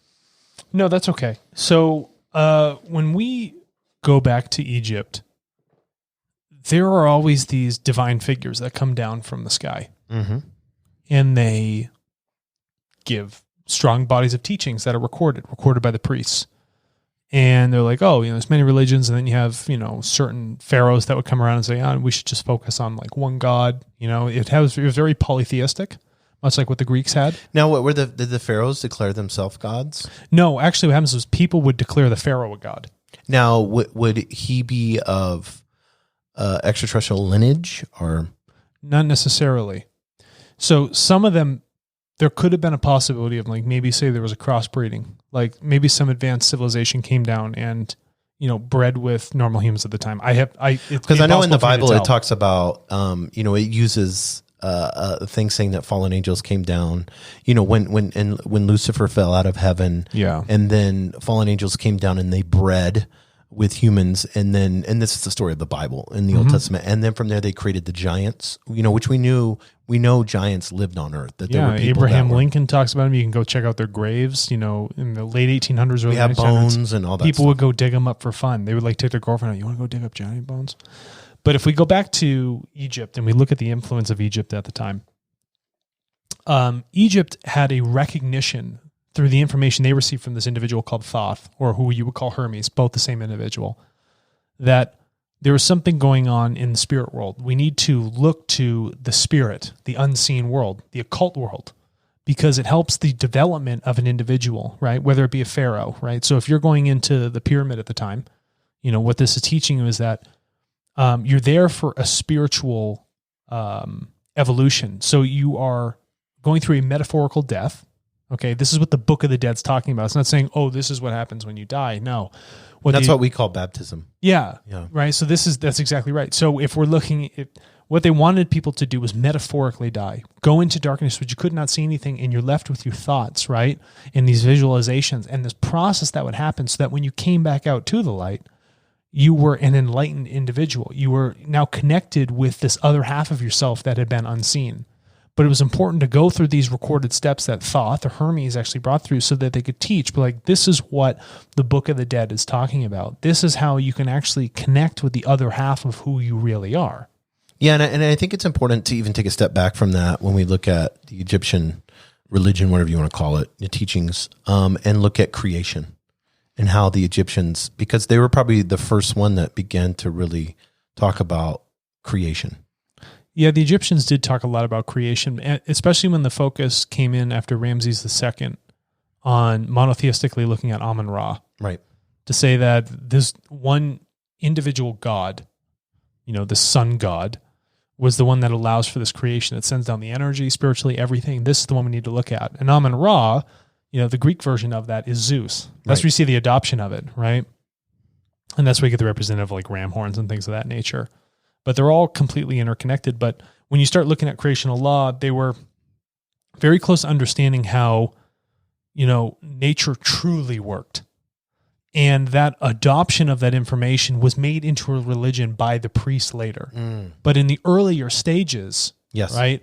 S2: no, that's okay. So when we go back to Egypt, there are always these divine figures that come down from the sky, and they give strong bodies of teachings that are recorded by the priests. And they're like, there's many religions. And then you have, certain pharaohs that would come around and say, we should just focus on like one God. It was very polytheistic, much like what the Greeks had.
S3: Now, did the pharaohs declare themselves gods?
S2: No, actually what happens is people would declare the pharaoh a god.
S3: Now, would he be of extraterrestrial lineage or?
S2: Not necessarily. So some of them, there could have been a possibility of like, maybe say there was a crossbreeding, like maybe some advanced civilization came down and, bred with normal humans at the time. Because I
S3: know in the Bible, it talks about, it uses a thing saying that fallen angels came down, when Lucifer fell out of heaven,
S2: yeah,
S3: and then fallen angels came down and they bred with humans, and this is the story of the Bible in the Old Testament, and then from there they created the giants, which we know giants lived on Earth. That there were people
S2: Abraham Lincoln talks about them. You can go check out their graves. In the late 1800s, early 1900s, we have
S3: bones and all that.
S2: People would go dig them up for fun. They would take their girlfriend out. You want to go dig up giant bones? But if we go back to Egypt and we look at the influence of Egypt at the time, Egypt had a recognition through the information they received from this individual called Thoth, or who you would call Hermes, both the same individual, that there was something going on in the spirit world. We need to look to the spirit, the unseen world, the occult world, because it helps the development of an individual, right? Whether it be a pharaoh, right? So if you're going into the pyramid at the time, what this is teaching you is that you're there for a spiritual evolution. So you are going through a metaphorical death. Okay, this is what the Book of the Dead's talking about. It's not saying, oh, this is what happens when you die. No.
S3: That's what we call baptism.
S2: Yeah, right? So that's exactly right. So if we're looking at what they wanted people to do was metaphorically die, go into darkness, which you could not see anything, and you're left with your thoughts, right? And these visualizations and this process that would happen so that when you came back out to the light, you were an enlightened individual. You were now connected with this other half of yourself that had been unseen. But it was important to go through these recorded steps that Thoth or Hermes actually brought through so that they could teach. But this is what the Book of the Dead is talking about. This is how you can actually connect with the other half of who you really are.
S3: Yeah, and I think it's important to even take a step back from that when we look at the Egyptian religion, whatever you want to call it, the teachings, and look at creation and how the Egyptians, because they were probably the first one that began to really talk about creation.
S2: Yeah, the Egyptians did talk a lot about creation, especially when the focus came in after Ramses II on monotheistically looking at Amun-Ra.
S3: Right.
S2: To say that this one individual god, the sun god, was the one that allows for this creation. It sends down the energy, spiritually, everything. This is the one we need to look at. And Amun-Ra, the Greek version of that is Zeus. That's where you see the adoption of it, right? And that's where you get the representative like ram horns and things of that nature. But they're all completely interconnected. But when you start looking at creational law, they were very close to understanding how, nature truly worked. And that adoption of that information was made into a religion by the priests later. But in the earlier stages, right,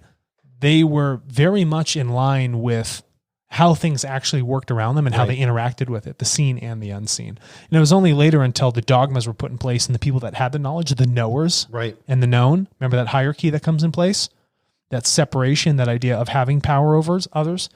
S2: they were very much in line with how things actually worked around them and how they interacted with it, the seen and the unseen. And it was only later until the dogmas were put in place and the people that had the knowledge, the knowers and the known, remember that hierarchy that comes in place, that separation, that idea of having power over others,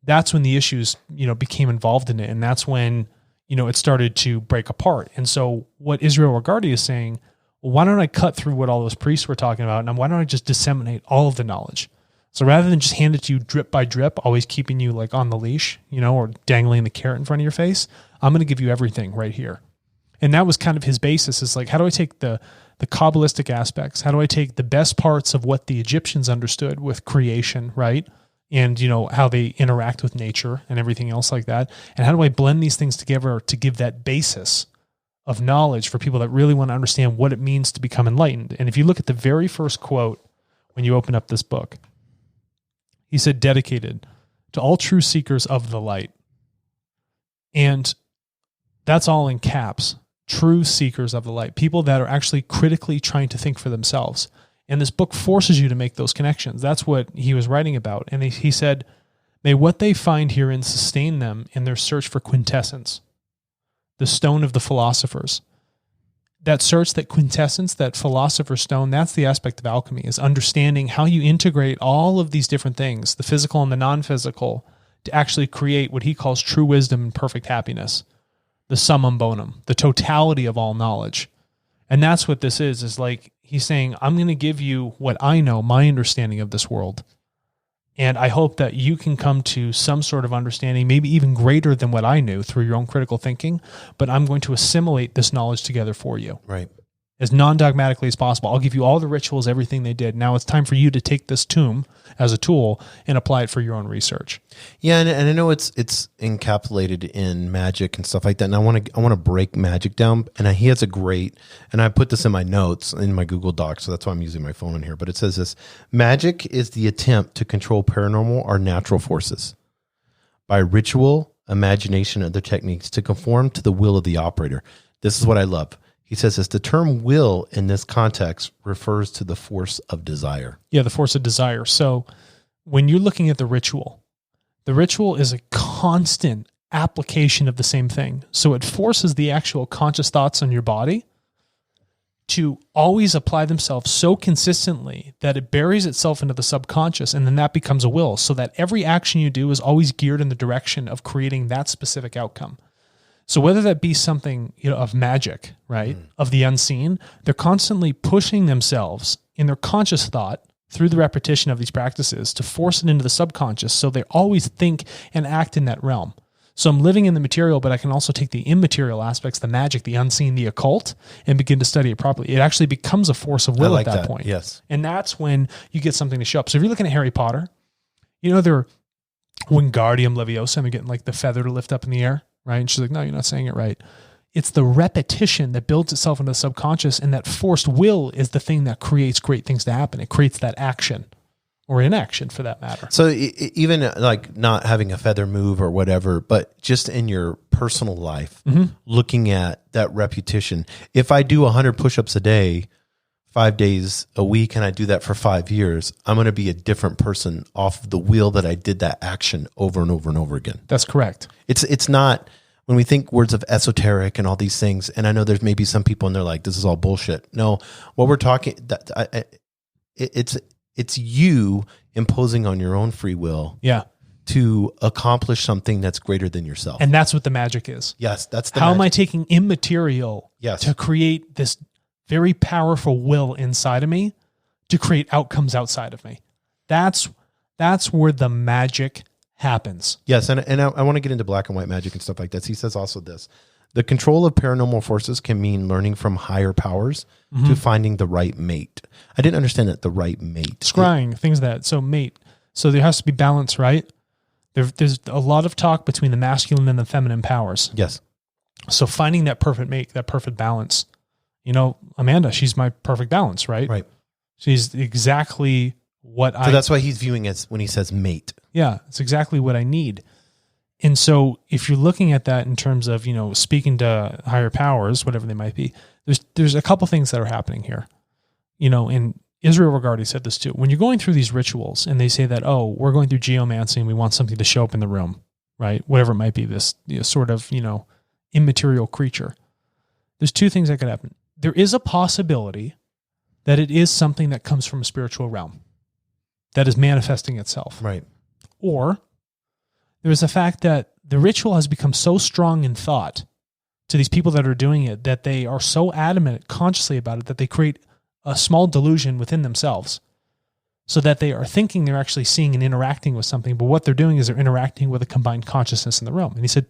S2: that's when the issues, became involved in it. And that's when, it started to break apart. And so what Israel Regardie is saying, well, why don't I cut through what all those priests were talking about? And why don't I just disseminate all of the knowledge? So rather than just hand it to you drip by drip, always keeping you on the leash, or dangling the carrot in front of your face, I'm going to give you everything right here. And that was kind of his basis, is how do I take the Kabbalistic aspects? How do I take the best parts of what the Egyptians understood with creation, right? And, how they interact with nature and everything else like that. And how do I blend these things together to give that basis of knowledge for people that really want to understand what it means to become enlightened? And if you look at the very first quote when you open up this book, he said, dedicated to all true seekers of the light. And that's all in caps, true seekers of the light, people that are actually critically trying to think for themselves. And this book forces you to make those connections. That's what he was writing about. And he said, may what they find herein sustain them in their search for quintessence, the stone of the philosophers. That search, that quintessence, that philosopher's stone, that's the aspect of alchemy, is understanding how you integrate all of these different things, the physical and the non-physical, to actually create what he calls true wisdom and perfect happiness, the summum bonum, the totality of all knowledge. And that's what this is he's saying, I'm going to give you what I know, my understanding of this world. And I hope that you can come to some sort of understanding, maybe even greater than what I knew through your own critical thinking, but I'm going to assimilate this knowledge together for you.
S3: Right.
S2: As non-dogmatically as possible. I'll give you all the rituals, everything they did. Now it's time for you to take this tomb as a tool and apply it for your own research.
S3: Yeah, and I know it's encapsulated in magic and stuff like that. And I want to break magic down. And he has a great, and I put this in my notes in my Google Docs, so that's why I'm using my phone in here. But it says this: magic is the attempt to control paranormal or natural forces by ritual, imagination, and other techniques to conform to the will of the operator. This is what I love. He says this, the term will in this context refers to the force of desire.
S2: Yeah, the force of desire. So when you're looking at the ritual is a constant application of the same thing. So it forces the actual conscious thoughts on your body to always apply themselves so consistently that it buries itself into the subconscious, and then that becomes a will, so that every action you do is always geared in the direction of creating that specific outcome. So whether that be something, of magic, right, of the unseen, they're constantly pushing themselves in their conscious thought through the repetition of these practices to force it into the subconscious, so they always think and act in that realm. So I'm living in the material, but I can also take the immaterial aspects, the magic, the unseen, the occult, and begin to study it properly. It actually becomes a force of will at that point.
S3: Yes.
S2: And that's when you get something to show up. So if you're looking at Harry Potter, they're Wingardium Leviosa, and they're getting like the feather to lift up in the air, right? And she's like, no, you're not saying it right. It's the repetition that builds itself into the subconscious, and that forced will is the thing that creates great things to happen. It creates that action. Or inaction, for that matter.
S3: So even like not having a feather move or whatever, but just in your personal life, looking at that repetition. If I do 100 push-ups a day, 5 days a week, and I do that for 5 years, I'm going to be a different person off of the wheel that I did that action over and over and over again.
S2: That's correct.
S3: It's not, when we think words of esoteric and all these things, and I know there's maybe some people and they're like, this is all bullshit. No, what we're talking, it's you imposing on your own free will to accomplish something that's greater than yourself.
S2: And that's what the magic is.
S3: Yes, that's the
S2: How
S3: magic.
S2: am I taking immaterial to create this very powerful will inside of me to create outcomes outside of me? That's where the magic happens.
S3: Yes, and I want to get into black and white magic and stuff like this. He says also this. The control of paranormal forces can mean learning from higher powers to finding the right mate. I didn't understand that, the right mate.
S2: Scrying, things that. So mate. So there has to be balance, right? There's a lot of talk between the masculine and the feminine powers.
S3: Yes.
S2: So finding that perfect mate, that perfect balance. Amanda, she's my perfect balance, right?
S3: Right.
S2: She's exactly what
S3: So that's why he's viewing as when he says mate.
S2: Yeah, it's exactly what I need. And so if you're looking at that in terms of, speaking to higher powers, whatever they might be, there's a couple things that are happening here. And Israel Regardie said this too. When you're going through these rituals and they say that, oh, we're going through geomancy and we want something to show up in the room, right? Whatever it might be, this sort of, immaterial creature. There's two things that could happen. There is a possibility that it is something that comes from a spiritual realm that is manifesting itself.
S3: Right.
S2: Or there's the fact that the ritual has become so strong in thought to these people that are doing it that they are so adamant consciously about it that they create a small delusion within themselves so that they are thinking they're actually seeing and interacting with something, but what they're doing is they're interacting with a combined consciousness in the realm. And he said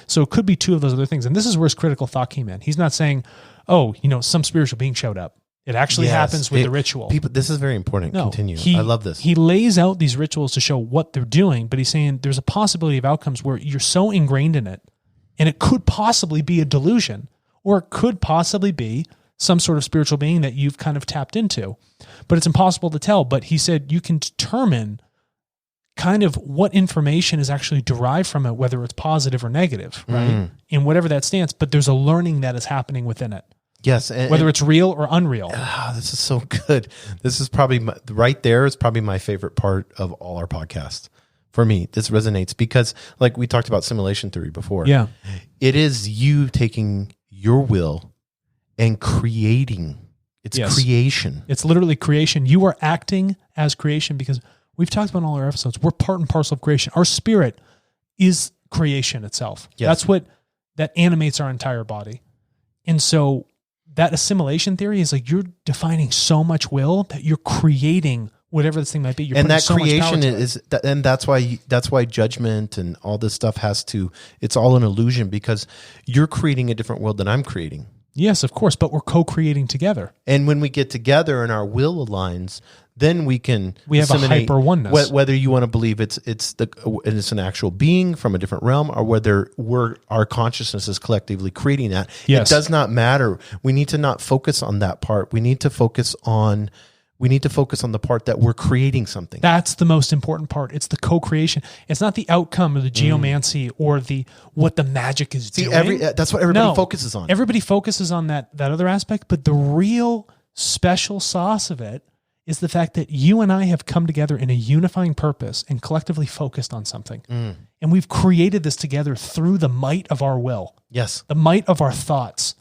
S2: so it could be two of those other things. And this is where his critical thought came in. He's not saying, oh, some spiritual being showed up. It actually happens with the ritual.
S3: This is very important.
S2: No,
S3: Continue. I love this.
S2: He lays out these rituals to show what they're doing, but he's saying there's a possibility of outcomes where you're so ingrained in it, and it could possibly be a delusion, or it could possibly be some sort of spiritual being that you've kind of tapped into. But it's impossible to tell. But he said you can determine kind of what information is actually derived from it, whether it's positive or negative, right? In whatever that stance, but there's a learning that is happening within it.
S3: Yes.
S2: Whether it's real or unreal.
S3: This is so good. This is probably right there. It's probably my favorite part of all our podcasts. For me, this resonates because like we talked about simulation theory before.
S2: Yeah.
S3: It is you taking your will and creating. It's creation.
S2: It's literally creation. You are acting as creation because we've talked about in all our episodes. We're part and parcel of creation. Our spirit is creation itself.
S3: Yes.
S2: That's what that animates our entire body. And so that assimilation theory is like you're defining so much will that you're creating whatever this thing might be. You're
S3: and that
S2: so
S3: creation and that's why judgment and all this stuff it's all an illusion because you're creating a different world than I'm creating.
S2: Yes, of course, but we're co-creating together.
S3: And when we get together and our will aligns, then we have
S2: a hyper oneness.
S3: Whether you want to believe it's an actual being from a different realm, or whether our consciousness is collectively creating that.
S2: Yes.
S3: It does not matter. We need to not focus on that part. We need to focus on We need to focus on the part that we're creating something.
S2: That's the most important part. It's the co-creation. It's not the outcome of the geomancy or what the magic is doing.
S3: That's what everybody focuses on.
S2: Everybody focuses on that other aspect, but the real special sauce of it is the fact that you and I have come together in a unifying purpose and collectively focused on something. And we've created this together through the might of our will.
S3: Yes.
S2: The might of our thoughts.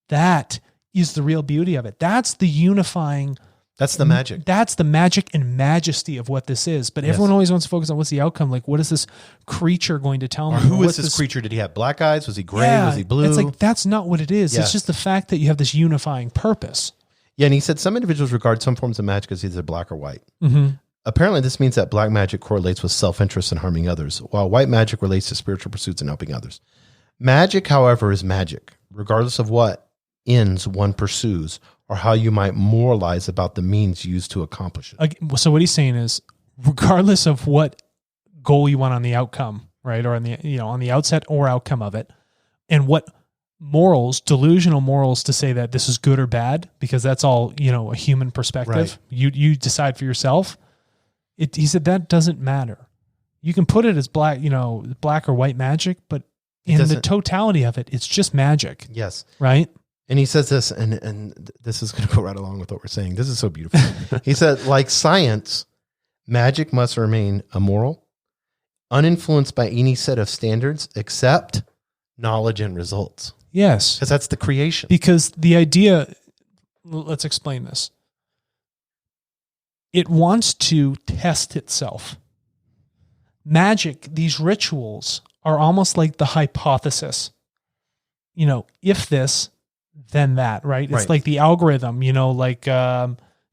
S2: That is the real beauty of it. That's the unifying.
S3: That's the magic.
S2: That's the magic and majesty of what this is. But everyone always wants to focus on what's the outcome. Like, what is this creature going to tell me?
S3: Or who is this creature? Did he have black eyes? Was he gray? Was he blue?
S2: It's like, that's not what it is.
S3: Yeah.
S2: It's just the fact that you have this unifying purpose.
S3: Yeah, and he said some individuals regard some forms of magic as either black or white.
S2: Mm-hmm.
S3: Apparently, this means that black magic correlates with self-interest and harming others, while white magic relates to spiritual pursuits and helping others. Magic, however, is magic, regardless of what ends one pursues or how you might moralize about the means used to accomplish it.
S2: So what he's saying is, regardless of what goal you want on the outcome, right, or on the outset or outcome of it, and what morals, delusional morals, to say that this is good or bad, because that's all a human perspective.
S3: Right.
S2: You decide for yourself. He said that doesn't matter. You can put it as black or white magic, but in the totality of it, it's just magic.
S3: Yes,
S2: right.
S3: And he says this, and this is going to go right along with what we're saying. This is so beautiful. He said, like science, magic must remain immoral, uninfluenced by any set of standards except knowledge and results.
S2: Yes.
S3: Because that's the creation.
S2: Because the idea, let's explain this. It wants to test itself. Magic, these rituals are almost like the hypothesis. If this, then that, right? It's like the algorithm,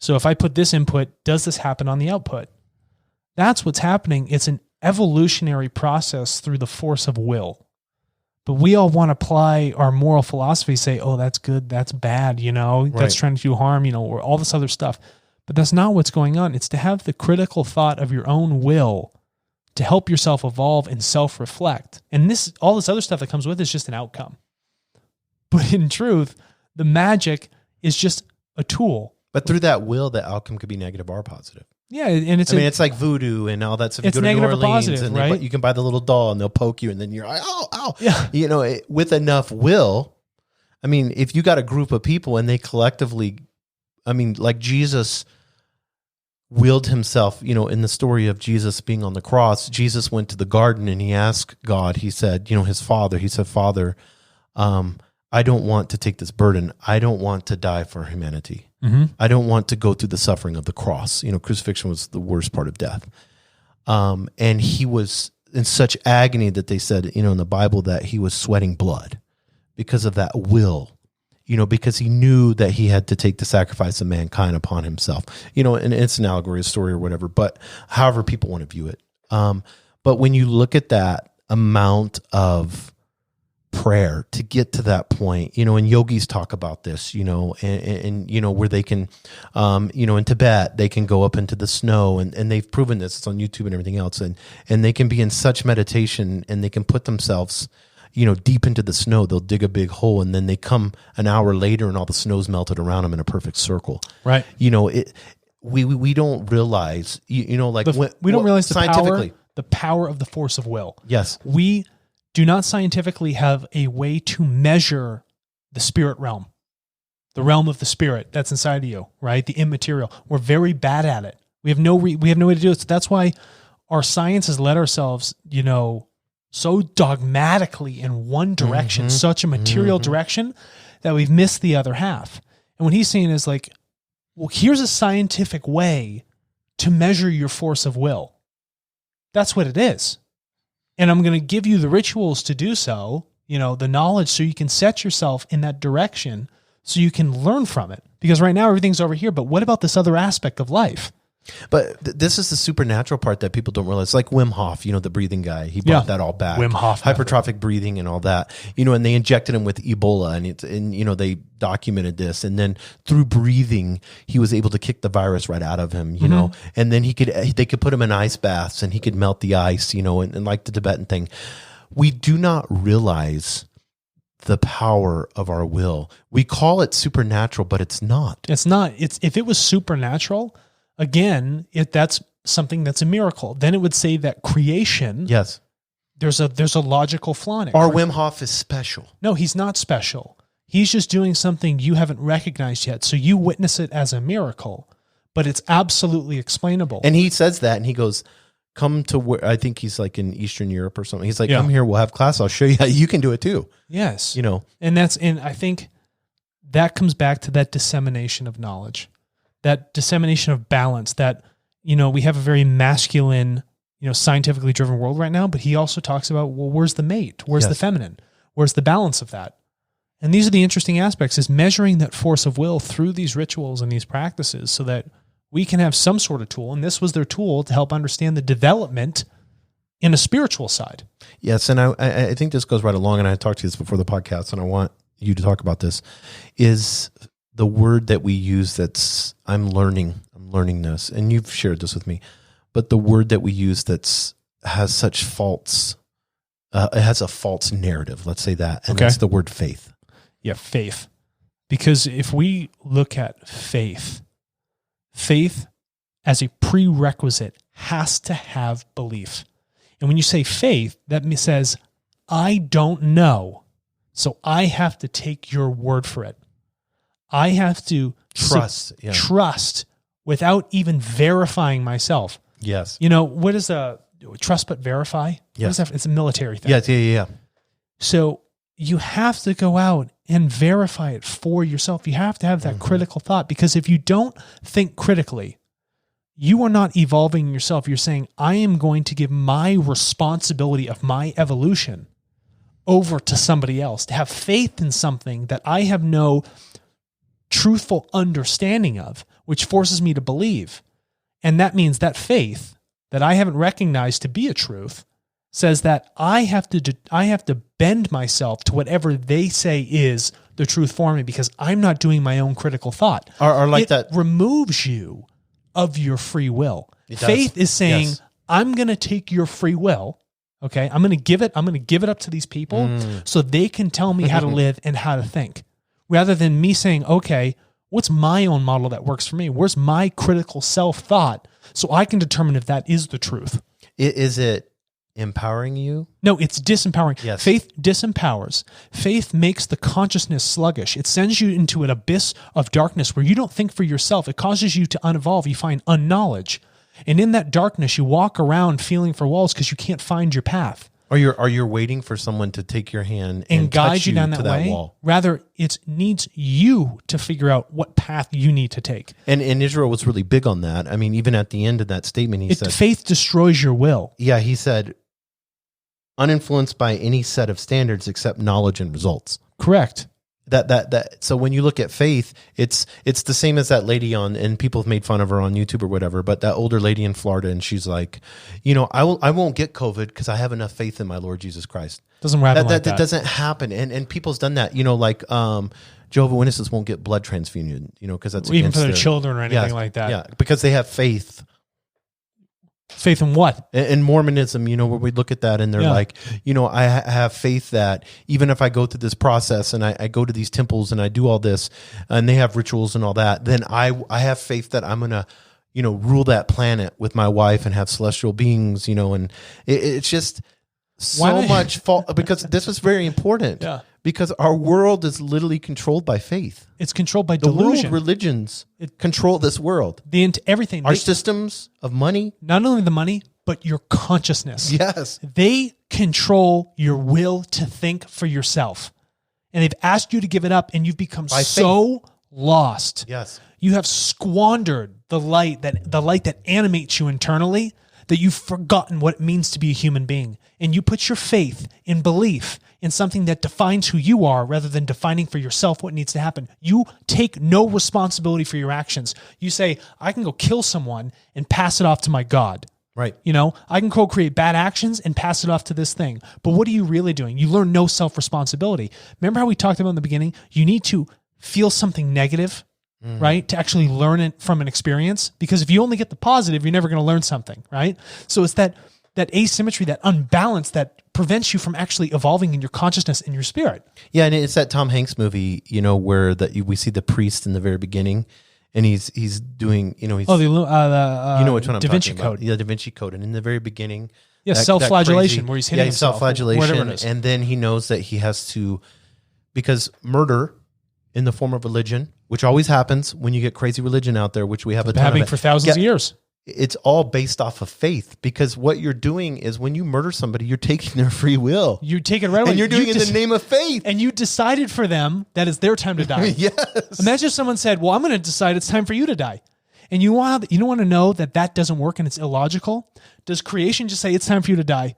S2: so if I put this input, does this happen on the output? That's what's happening. It's an evolutionary process through the force of will. But we all want to apply our moral philosophy, say, oh, that's good, that's bad, that's trying to do harm, or all this other stuff. But that's not what's going on. It's to have the critical thought of your own will to help yourself evolve and self-reflect. And all this other stuff that comes with is just an outcome. But in truth, the magic is just a tool.
S3: But through that will, the outcome could be negative or positive.
S2: Yeah, and it's
S3: like voodoo and all that stuff.
S2: It's
S3: you go to
S2: negative
S3: New
S2: or
S3: Orleans
S2: positive,
S3: and
S2: right?
S3: You can buy the little doll and they'll poke you and then you're like, ow.
S2: Yeah.
S3: With enough will, if you got a group of people and they collectively, like Jesus willed himself, in the story of Jesus being on the cross, Jesus went to the garden and he asked God, he said, his father, Father, I don't want to take this burden. I don't want to die for humanity. Mm-hmm. I don't want to go through the suffering of the cross. Crucifixion was the worst part of death. And he was in such agony that they said, in the Bible that he was sweating blood because of that will, because he knew that he had to take the sacrifice of mankind upon himself, and it's an allegory, a story or whatever, but however people want to view it. But when you look at that amount of prayer to get to that point, and yogis talk about this, and where they can, in Tibet, they can go up into the snow and they've proven this, it's on YouTube and everything else. And they can be in such meditation and they can put themselves, deep into the snow. They'll dig a big hole and then they come an hour later and all the snow's melted around them in a perfect circle.
S2: Right.
S3: We don't realize, we don't
S2: realize
S3: scientifically
S2: the power of the force of will.
S3: Yes.
S2: We do not scientifically have a way to measure the spirit realm, the realm of the spirit that's inside of you, right? The immaterial. We're very bad at it. We have no way to do it. So that's why our science has led ourselves, so dogmatically in one direction, such a material direction that we've missed the other half. And what he's saying is like, well, here's a scientific way to measure your force of will. That's what it is. And I'm going to give you the rituals to do so, the knowledge, so you can set yourself in that direction so you can learn from it. Because right now everything's over here, but what about this other aspect of life?
S3: But this is the supernatural part that people don't realize. Like Wim Hof, the breathing guy, he brought that all back.
S2: Wim Hof.
S3: Hypertrophic breathing and all that, and they injected him with Ebola and they documented this. And then through breathing, he was able to kick the virus right out of him, and then they could put him in ice baths and he could melt the ice, and like the Tibetan thing. We do not realize the power of our will. We call it supernatural, but it's not.
S2: It's not. It's if it was supernatural, again, if that's something that's a miracle, then it would say that creation.
S3: Yes.
S2: There's a logical flaw in it.
S3: Our Wim Hof is special.
S2: No, he's not special. He's just doing something you haven't recognized yet. So you witness it as a miracle, but it's absolutely explainable.
S3: And he says that, and he goes, come to where, I think he's like in Eastern Europe or something. He's like, come here, we'll have class. I'll show you how you can do it too.
S2: Yes.
S3: And
S2: I think that comes back to that dissemination of knowledge, that dissemination of balance, that, we have a very masculine, scientifically driven world right now, but he also talks about, well, where's the mate? Where's the feminine? Where's the balance of that? And these are the interesting aspects, is measuring that force of will through these rituals and these practices so that we can have some sort of tool. And this was their tool to help understand the development in a spiritual side.
S3: Yes. And I think this goes right along, and I talked to you this before the podcast, and I want you to talk about this, is the word that we use that's, I'm learning this, and you've shared this with me, but the word that we use has such false, it has a false narrative, let's say that, and that's the word faith.
S2: Yeah, faith. Because if we look at faith as a prerequisite has to have belief. And when you say faith, that says, I don't know, so I have to take your word for it. I have to trust without even verifying myself.
S3: Yes.
S2: What is a trust but verify?
S3: Yes.
S2: It's a military thing.
S3: Yeah.
S2: So you have to go out and verify it for yourself. You have to have that critical thought, because if you don't think critically, you are not evolving yourself. You're saying, I am going to give my responsibility of my evolution over to somebody else, to have faith in something that I have no truthful understanding of, which forces me to believe. And that means that faith that I haven't recognized to be a truth says that I have to bend myself to whatever they say is the truth for me, because I'm not doing my own critical thought. It removes you of your free will. Faith is saying, I'm going to take your free will. Okay. I'm going to give it up to these people so they can tell me how to live and how to think, rather than me saying, okay, what's my own model that works for me? Where's my critical self-thought so I can determine if that is the truth?
S3: Is it empowering you?
S2: No, it's disempowering.
S3: Yes.
S2: Faith disempowers. Faith makes the consciousness sluggish. It sends you into an abyss of darkness where you don't think for yourself. It causes you to unevolve. You find unknowledge. And in that darkness, you walk around feeling for walls because you can't find your path.
S3: Or you're waiting for someone to take your hand
S2: and guide you down that way.
S3: Wall.
S2: Rather, it needs you to figure out what path you need to take.
S3: And Israel was really big on that. I mean, even at the end of that statement, he said,
S2: faith destroys your will.
S3: Yeah, he said, uninfluenced by any set of standards except knowledge and results.
S2: Correct.
S3: So when you look at faith, it's the same as that lady and people have made fun of her on YouTube or whatever, but that older lady in Florida, and she's like, I won't get COVID because I have enough faith in my Lord Jesus Christ.
S2: Doesn't happen like that.
S3: That doesn't happen. And people's done that, Jehovah's Witnesses won't get blood transfusion, because that's
S2: even for their children or anything like that.
S3: Yeah, because they have faith.
S2: Faith in what?
S3: In Mormonism, where we look at that and they're like, I have faith that even if I go through this process and I go to these temples and I do all this and they have rituals and all that, then I have faith that I'm going to, rule that planet with my wife and have celestial beings, and it's just so much fault, because this was very important.
S2: Yeah.
S3: Because our world is literally controlled by faith.
S2: It's controlled by
S3: the
S2: delusion.
S3: World religions control this world.
S2: Everything.
S3: Our systems of money.
S2: Not only the money, but your consciousness.
S3: Yes.
S2: They control your will to think for yourself. And they've asked you to give it up, and you've become so lost.
S3: Yes.
S2: You have squandered the light that animates you internally, that you've forgotten what it means to be a human being. And you put your faith in belief in something that defines who you are rather than defining for yourself what needs to happen. You take no responsibility for your actions. You say, I can go kill someone and pass it off to my God.
S3: Right.
S2: I can go create bad actions and pass it off to this thing. But what are you really doing? You learn no self-responsibility. Remember how we talked about in the beginning? You need to feel something negative, right? To actually learn it from an experience. Because if you only get the positive, you're never going to learn something, right? So it's that that asymmetry, that unbalance that prevents you from actually evolving in your consciousness and your spirit.
S3: Yeah, and it's that Tom Hanks movie, where we see the priest in the very beginning, and he's doing, he's
S2: which one I'm
S3: Da Vinci
S2: talking about.
S3: Code. Yeah, Da Vinci Code, and in the very beginning,
S2: self-flagellation, where he's hitting himself.
S3: Self-flagellation, and then he knows that he has to, because murder in the form of religion, which always happens when you get crazy religion out there, which we have a ton
S2: of for thousands of years.
S3: It's all based off of faith, because what you're doing is when you murder somebody, you're taking their free will.
S2: You take it right away.
S3: And you're doing it in the name of faith.
S2: And you decided for them that it's their time to die.
S3: Yes.
S2: Imagine if someone said, well, I'm going to decide it's time for you to die. And you want to know that doesn't work and it's illogical? Does creation just say it's time for you to die?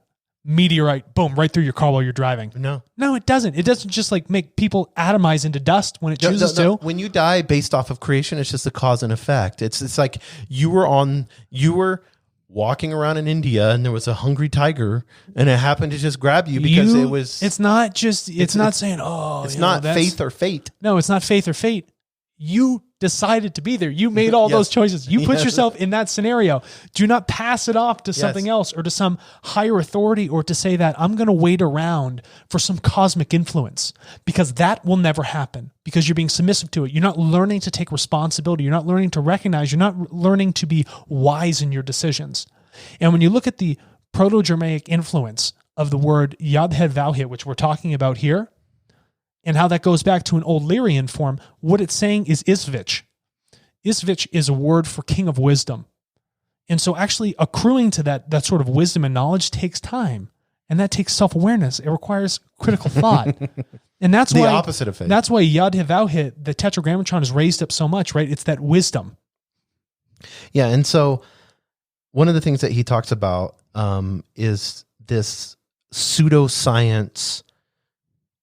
S2: Meteorite, boom, right through your car while you're driving. No, it doesn't. It doesn't just make people atomize into dust when it chooses to.
S3: When you die based off of creation, it's just a cause and effect. It's like you were walking around in India and there was a hungry tiger and it happened to just grab you because it was.
S2: It's not saying,
S3: it's not faith or fate.
S2: No, it's not faith or fate. You decided to be there. You made all those choices. You put yourself in that scenario. Do not pass it off to something else or to some higher authority, or to say that I'm going to wait around for some cosmic influence, because that will never happen, because you're being submissive to it. You're not learning to take responsibility. You're not learning to recognize. You're not learning to be wise in your decisions. And when you look at the Proto-Germanic influence of the word Yod-Hed-Vav-Het, which we're talking about here, and how that goes back to an old Lyrian form, what it's saying is Isvich. Isvich is a word for king of wisdom. And so actually accruing to that sort of wisdom and knowledge takes time. And that takes self-awareness. It requires critical thought. And that's
S3: the
S2: why
S3: opposite of faith.
S2: That's why Yod-Hed-Vav-Het, the Tetragrammatron, is raised up so much, right? It's that wisdom.
S3: Yeah, and so one of the things that he talks about is this pseudoscience,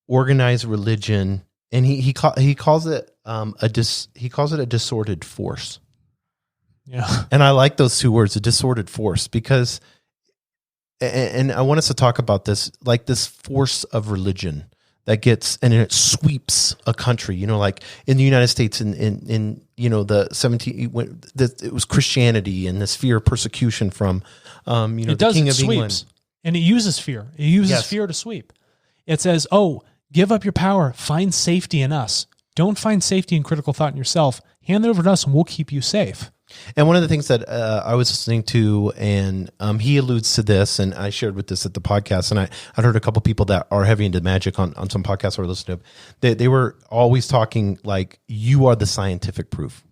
S3: organized religion, and he calls it a disordered force.
S2: Yeah,
S3: and I like those two words, a disordered force, because, and I want us to talk about this, like this force of religion that gets, and it sweeps a country. Like in the United States, in the 17, it was Christianity and this fear of persecution from, the King of England,
S2: and it uses fear. It uses fear to sweep. It says, give up your power. Find safety in us. Don't find safety in critical thought in yourself. Hand it over to us and we'll keep you safe.
S3: And one of the things that I was listening to, and he alludes to this, and I shared with this at the podcast, and I heard a couple people that are heavy into magic on some podcasts I listened to. They were always talking like, you are the scientific proof.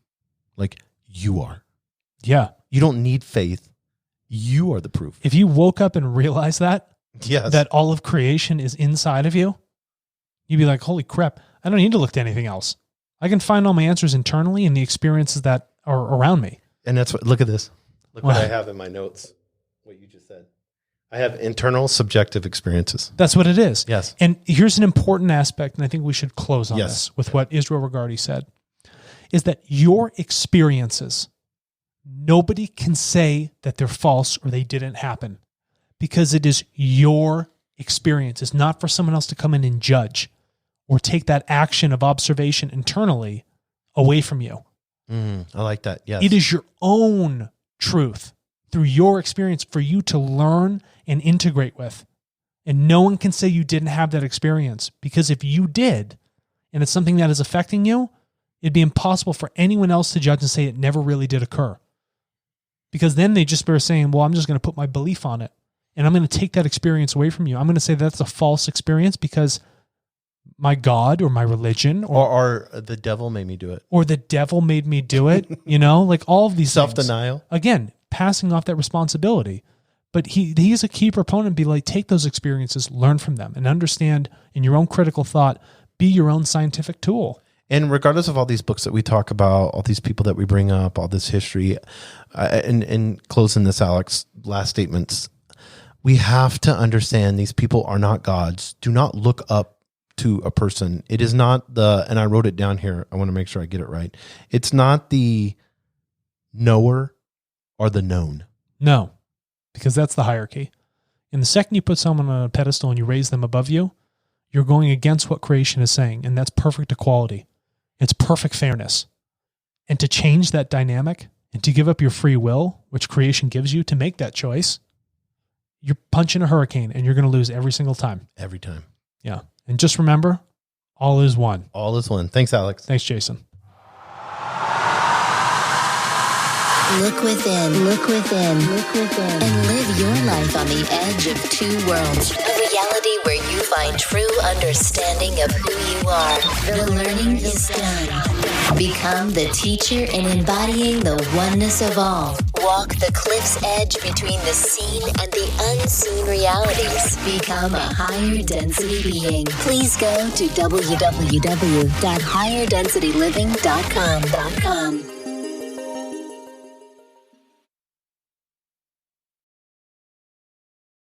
S3: Like, you are.
S2: Yeah.
S3: You don't need faith. You are the proof.
S2: If you woke up and realized that all of creation is inside of you, you'd be like, holy crap, I don't need to look to anything else. I can find all my answers internally in the experiences that are around me.
S3: And that's what, look at this. Look what I have in my notes, what you just said. I have internal subjective experiences.
S2: That's what it is.
S3: Yes.
S2: And here's an important aspect, and I think we should close on this with what Israel Regardie said, is that your experiences, nobody can say that they're false or they didn't happen, because it is your experience. It's not for someone else to come in and judge or take that action of observation internally away from you.
S3: I like that. Yes.
S2: It is your own truth through your experience for you to learn and integrate with. And no one can say you didn't have that experience, because if you did, and it's something that is affecting you, it'd be impossible for anyone else to judge and say it never really did occur. Because then they just start saying, well, I'm just going to put my belief on it. And I'm going to take that experience away from you. I'm going to say that's a false experience because my God or my religion
S3: or the devil made me do it.
S2: Or the devil made me do it. Like all of these
S3: self-denial.
S2: Things. Again, passing off that responsibility. But he's a key proponent. Be like, take those experiences, learn from them, and understand in your own critical thought, be your own scientific tool.
S3: And regardless of all these books that we talk about, all these people that we bring up, all this history, and closing this, Alex, last statements, we have to understand these people are not gods. Do not look up to a person. It is not and I wrote it down here, I want to make sure I get it right. It's not the knower or the known.
S2: No, because that's the hierarchy. And the second you put someone on a pedestal and you raise them above you, you're going against what creation is saying, and that's perfect equality. It's perfect fairness. And to change that dynamic and to give up your free will, which creation gives you to make that choice, you're punching a hurricane and you're going to lose every single time.
S3: Every time.
S2: Yeah. And just remember, all is one.
S3: All is one. Thanks, Alex.
S2: Thanks, Jason.
S1: Look within, look within, look within, and live your life on the edge of two worlds. A reality where you find true understanding of who you are. The learning is done. Become the teacher in embodying the oneness of all. Walk the cliff's edge between the seen and the unseen realities. Become a higher density being. Please go to www.higherdensityliving.com.